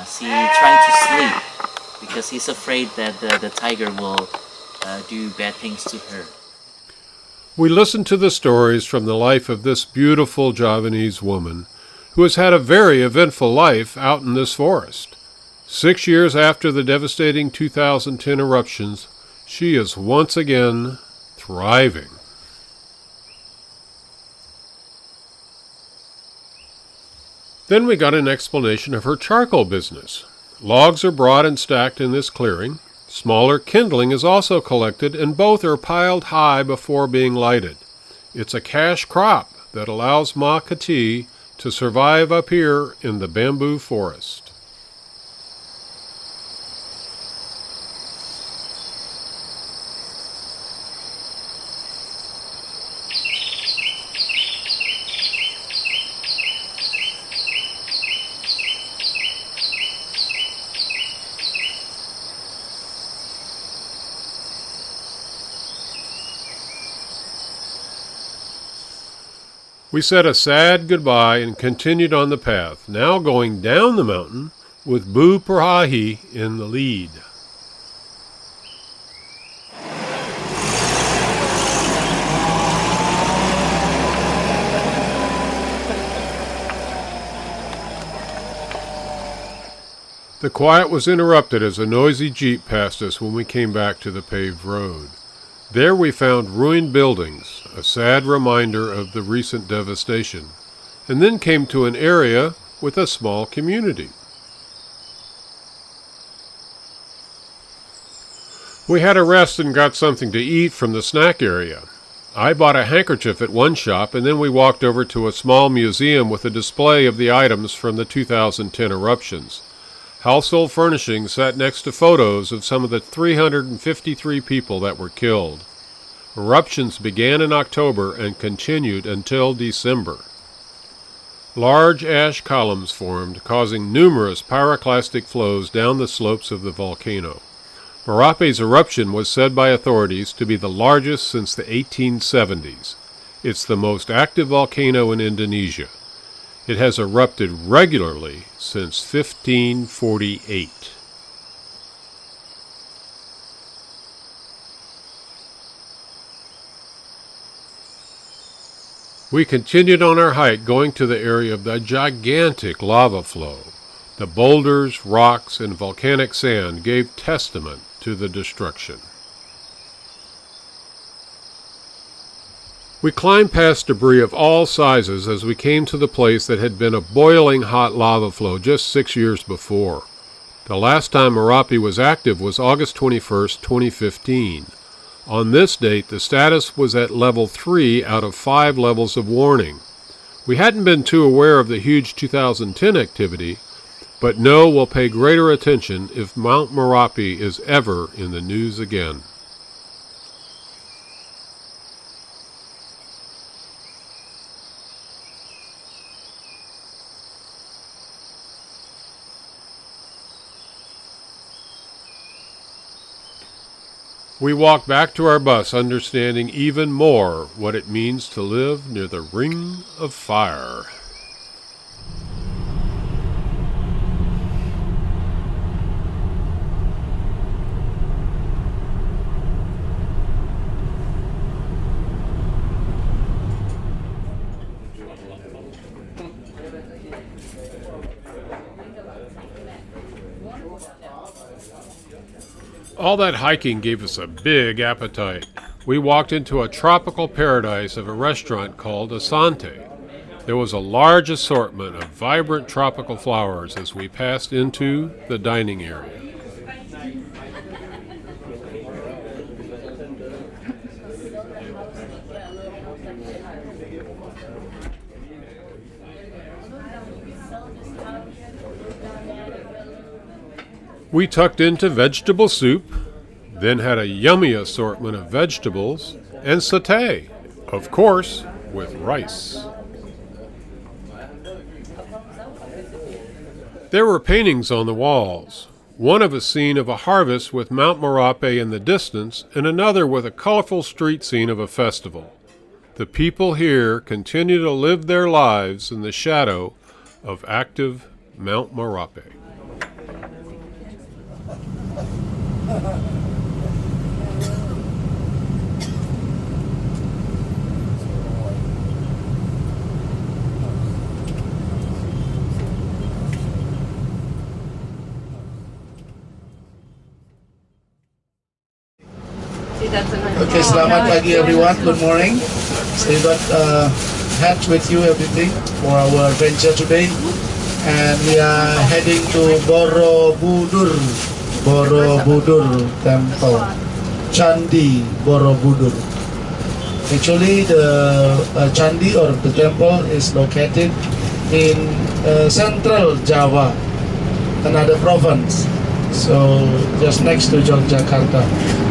she trying to sleep because he's afraid that the tiger will do bad things to her. We listened to the stories from the life of this beautiful Javanese woman who has had a very eventful life out in this forest. 6 years after the devastating 2010 eruptions, she is once again thriving. Then we got an explanation of her charcoal business. Logs are brought and stacked in this clearing. Smaller kindling is also collected, and both are piled high before being lighted. It's a cash crop that allows Makati to survive up here in the bamboo forest. We said a sad goodbye and continued on the path, now going down the mountain with Bu Purahi in the lead. The quiet was interrupted as a noisy jeep passed us when we came back to the paved road. There we found ruined buildings, a sad reminder of the recent devastation, and then came to an area with a small community. We had a rest and got something to eat from the snack area. I bought a handkerchief at one shop, and then we walked over to a small museum with a display of the items from the 2010 eruptions. Household furnishings sat next to photos of some of the 353 people that were killed. Eruptions began in October and continued until December. Large ash columns formed, causing numerous pyroclastic flows down the slopes of the volcano. Merape's eruption was said by authorities to be the largest since the 1870s. It's the most active volcano in Indonesia. It has erupted regularly since 1548. We continued on our hike, going to the area of the gigantic lava flow. The boulders, rocks, and volcanic sand gave testament to the destruction. We climbed past debris of all sizes as we came to the place that had been a boiling hot lava flow just 6 years before. The last time Merape was active was August 21, 2015. On this date, the status was at level 3 out of 5 levels of warning. We hadn't been too aware of the huge 2010 activity, but know we'll pay greater attention if Mount Merapi is ever in the news again. We walk back to our bus understanding even more what it means to live near the Ring of Fire. All that hiking gave us a big appetite. We walked into a tropical paradise of a restaurant called Asante. There was a large assortment of vibrant tropical flowers as we passed into the dining area. We tucked into vegetable soup, then had a yummy assortment of vegetables and satay, of course, with rice. There were paintings on the walls, one of a scene of a harvest with Mount Merapi in the distance and another with a colorful street scene of a festival. The people here continue to live their lives in the shadow of active Mount Merapi. Okay, selamat pagi everyone. Good morning. So we got hat with you, everything for our adventure today, and we are heading to Borobudur Temple, Candi Borobudur. Actually, the Candi or the temple is located in central Java, another province. So just next to Yogyakarta.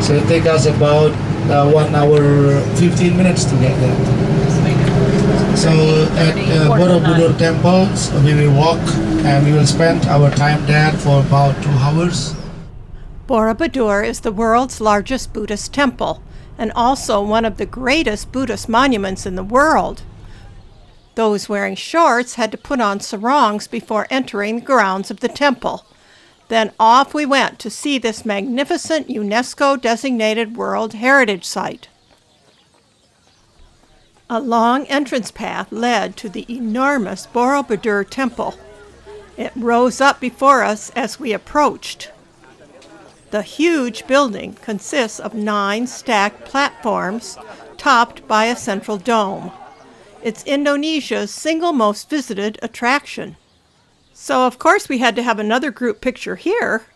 So it takes us about 1 hour 15 minutes to get there. So at Borobudur Temple, we will walk and we will spend our time there for about 2 hours. Borobudur is the world's largest Buddhist temple and also one of the greatest Buddhist monuments in the world. Those wearing shorts had to put on sarongs before entering the grounds of the temple. Then off we went to see this magnificent UNESCO-designated World Heritage Site. A long entrance path led to the enormous Borobudur Temple. It rose up before us as we approached. The huge building consists of 9 stacked platforms topped by a central dome. It's Indonesia's single most visited attraction. So, of course, we had to have another group picture here.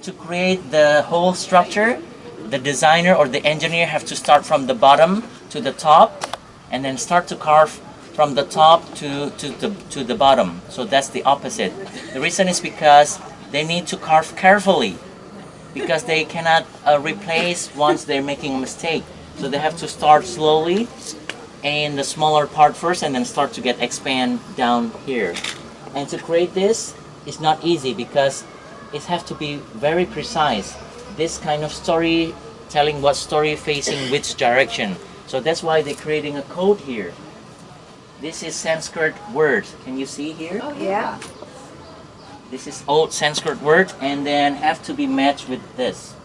To create the whole structure, the designer or the engineer have to start from the bottom to the top and then start to carve from the top to the bottom. So that's the opposite. The reason is because they need to carve carefully because they cannot replace once they're making a mistake. So they have to start slowly in the smaller part first and then start to get expand down here. And to create this is not easy because it has to be very precise. This kind of story, telling what story facing which direction. So that's why they're creating a code here. This is Sanskrit word. Can you see here? Oh, yeah. This is old Sanskrit word and then have to be matched with this.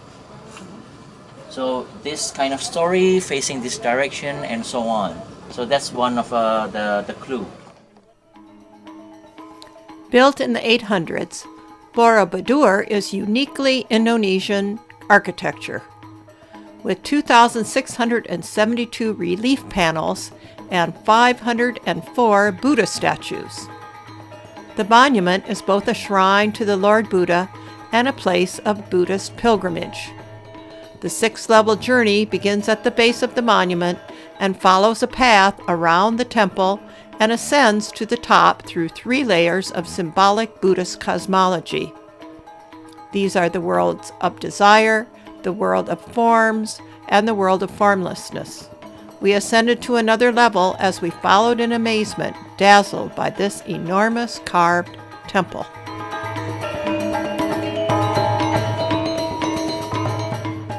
So this kind of story facing this direction and so on. So that's one of the clue. Built in the 800s, Borobudur is uniquely Indonesian architecture, with 2,672 relief panels and 504 Buddha statues. The monument is both a shrine to the Lord Buddha and a place of Buddhist pilgrimage. The 6-level journey begins at the base of the monument and follows a path around the temple and ascends to the top through 3 layers of symbolic Buddhist cosmology. These are the worlds of desire, the world of forms, and the world of formlessness. We ascended to another level as we followed in amazement, dazzled by this enormous carved temple.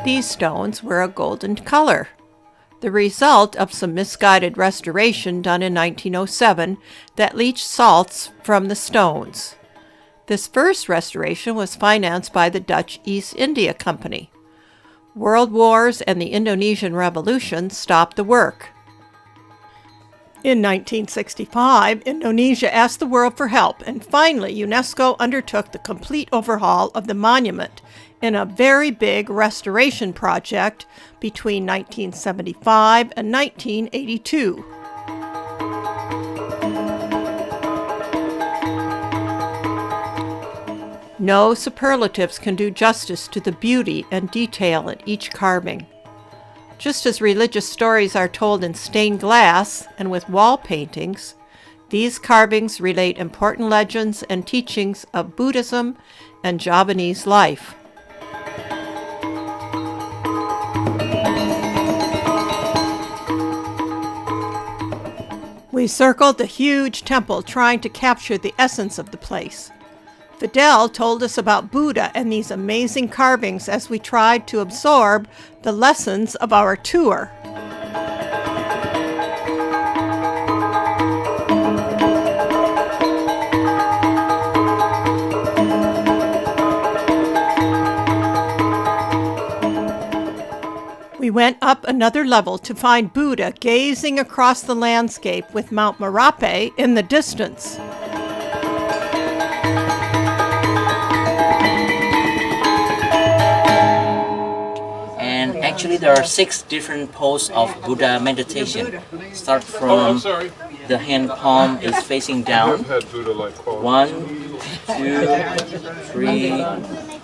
These stones were a golden color, the result of some misguided restoration done in 1907 that leached salts from the stones. This first restoration was financed by the Dutch East India Company. World wars and the Indonesian Revolution stopped the work. In 1965, Indonesia asked the world for help, and finally UNESCO undertook the complete overhaul of the monument in a very big restoration project between 1975 and 1982. No superlatives can do justice to the beauty and detail in each carving. Just as religious stories are told in stained glass and with wall paintings, these carvings relate important legends and teachings of Buddhism and Javanese life. We circled the huge temple trying to capture the essence of the place. Fidel told us about Buddha and these amazing carvings as we tried to absorb the lessons of our tour. We went up another level to find Buddha gazing across the landscape with Mount Merapi in the distance. Actually, there are 6 different poses of Buddha meditation. Start from the hand palm is facing down. 1, 2, 3,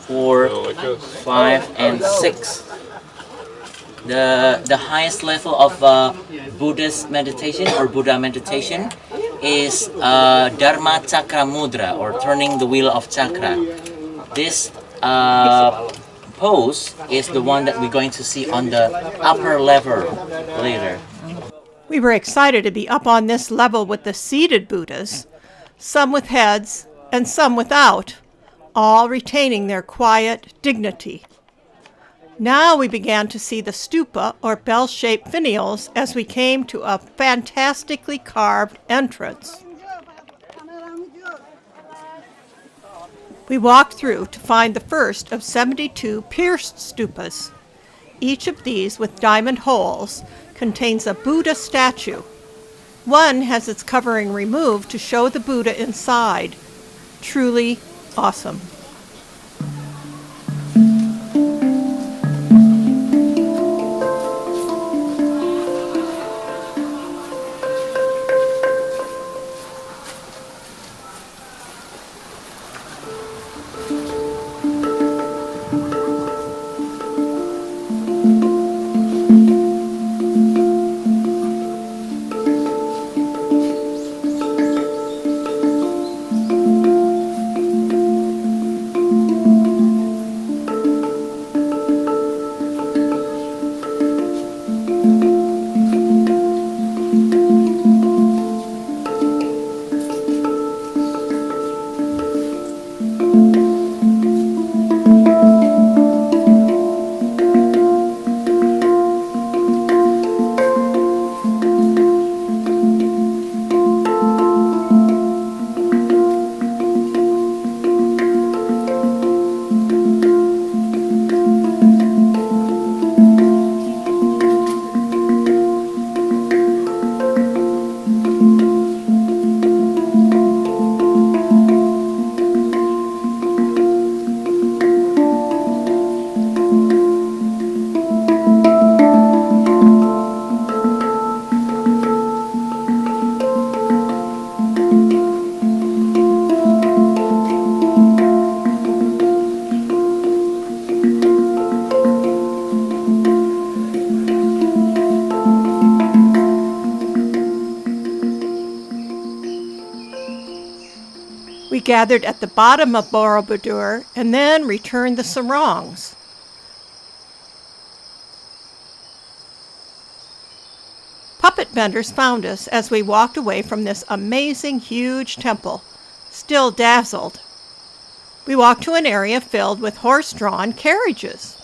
4, 5, and 6. The highest level of Buddhist meditation or Buddha meditation is Dharma Chakra Mudra, or turning the wheel of chakra. This pose is the one that we're going to see on the upper level later. We were excited to be up on this level with the seated Buddhas, some with heads and some without, all retaining their quiet dignity. Now we began to see the stupa, or bell-shaped finials, as we came to a fantastically carved entrance. We walked through to find the first of 72 pierced stupas. Each of these, with diamond holes, contains a Buddha statue. One has its covering removed to show the Buddha inside. Truly awesome. We gathered at the bottom of Borobudur and then returned the sarongs. Puppet vendors found us as we walked away from this amazing, huge temple, still dazzled. We walked to an area filled with horse-drawn carriages.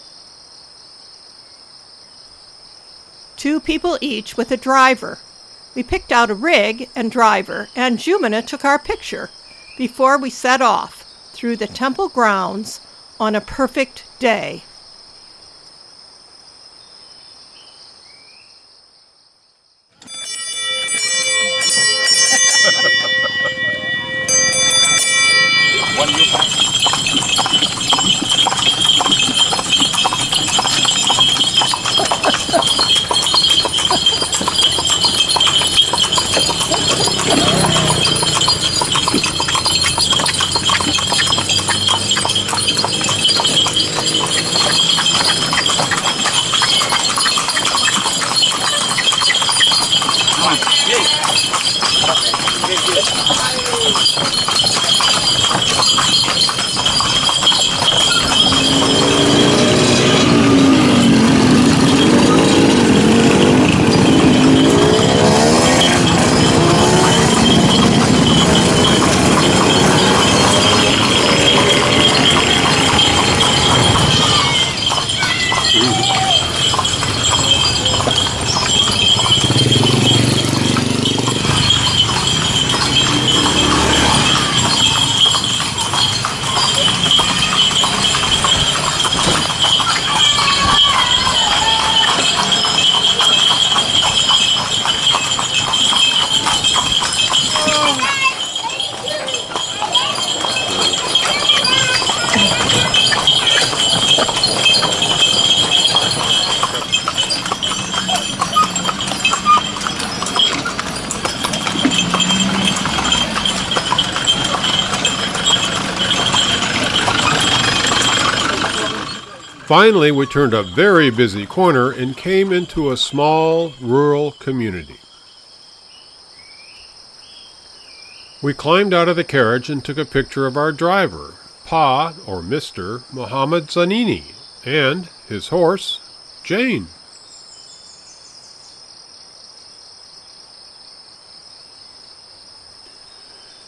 2 people each with a driver. We picked out a rig and driver, and Jumana took our picture before we set off through the temple grounds on a perfect day. Finally, we turned a very busy corner and came into a small rural community. We climbed out of the carriage and took a picture of our driver, Pa, or Mr. Muhammad Zanini, and his horse, Jane.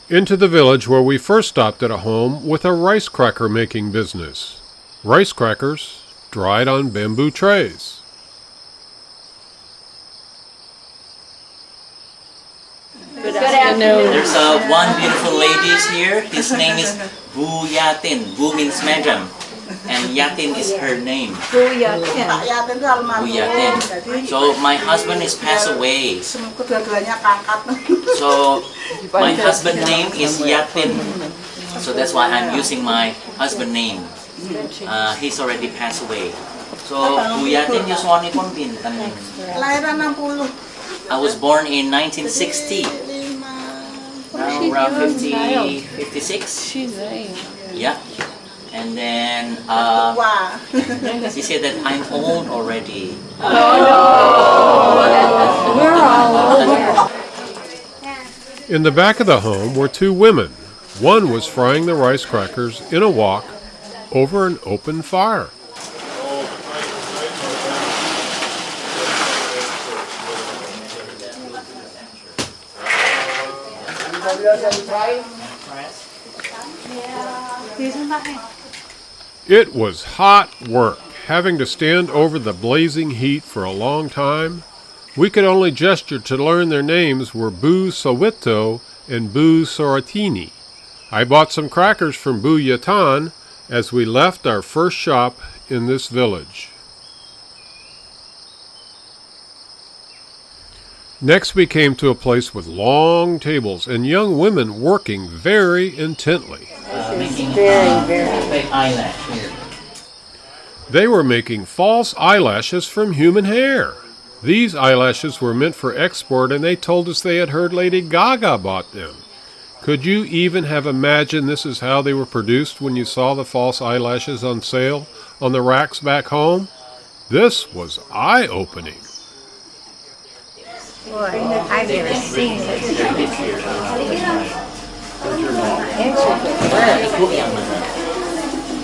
Into the village where we first stopped at a home with a rice cracker making business. Rice crackers dried on bamboo trays. Good afternoon. There's one beautiful lady here. His name is Bu Yatin. Bu means madam, and Yatin is her name. Bu Yatin. So my husband is passed away. So my husband's name is Yatin. So that's why I'm using my husband's name. He's already passed away. So Bu Yatin yuswani pun pinten. I was born in 1960. Now around 56. She's right. Yeah. And then she said that I'm old already. We're all old. In the back of the home were 2 women. One was frying the rice crackers in a wok over an open fire. It was hot work, having to stand over the blazing heat for a long time. We could only gesture to learn their names were Bu Sowito and Bu Soratini. I bought some crackers from Bu Yatan as we left our first shop in this village. Next we came to a place with long tables and young women working very intently. Making fake eyelash here. They were making false eyelashes from human hair. These eyelashes were meant for export, and they told us they had heard Lady Gaga bought them. Could you even have imagined this is how they were produced when you saw the false eyelashes on sale on the racks back home? This was eye-opening. Boy, I've never seen this.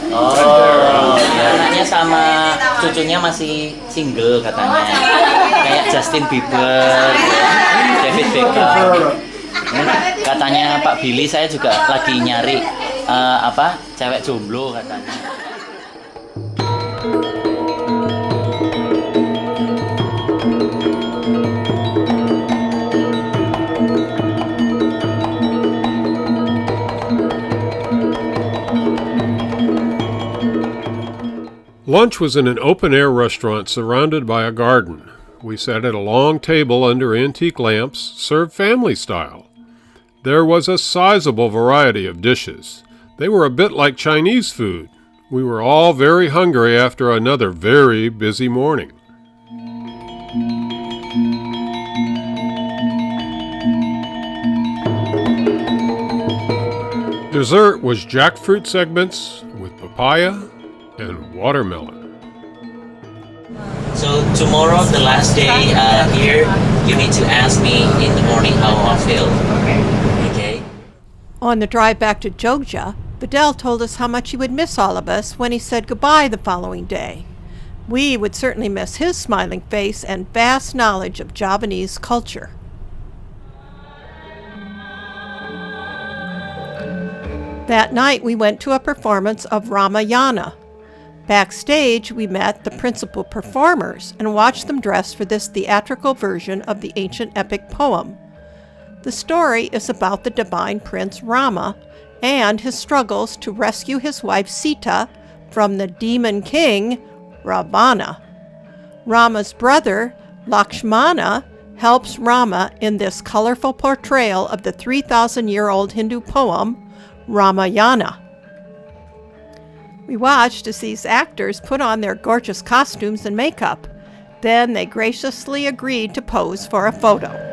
Oh, ya, anaknya sama cucunya masih single katanya. Kayak Justin Bieber, David Beckham. Katanya Pak Billy, saya juga lagi nyari cewek jomblo katanya. Lunch was in an open-air restaurant surrounded by a garden. We sat at a long table under antique lamps, served family style. There was a sizable variety of dishes. They were a bit like Chinese food. We were all very hungry after another very busy morning. Dessert was jackfruit segments with papaya and watermelon. So tomorrow, the last day here, you need to ask me in the morning how I feel. Okay? On the drive back to Jogja, Bedell told us how much he would miss all of us when he said goodbye the following day. We would certainly miss his smiling face and vast knowledge of Javanese culture. That night we went to a performance of Ramayana. Backstage, we met the principal performers and watched them dress for this theatrical version of the ancient epic poem. The story is about the divine prince Rama and his struggles to rescue his wife Sita from the demon king Ravana. Rama's brother, Lakshmana, helps Rama in this colorful portrayal of the 3,000-year-old Hindu poem, Ramayana. We watched as these actors put on their gorgeous costumes and makeup. Then they graciously agreed to pose for a photo.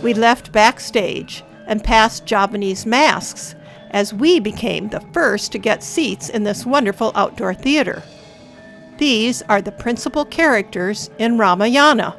We left backstage and passed Javanese masks as we became the first to get seats in this wonderful outdoor theater. These are the principal characters in Ramayana.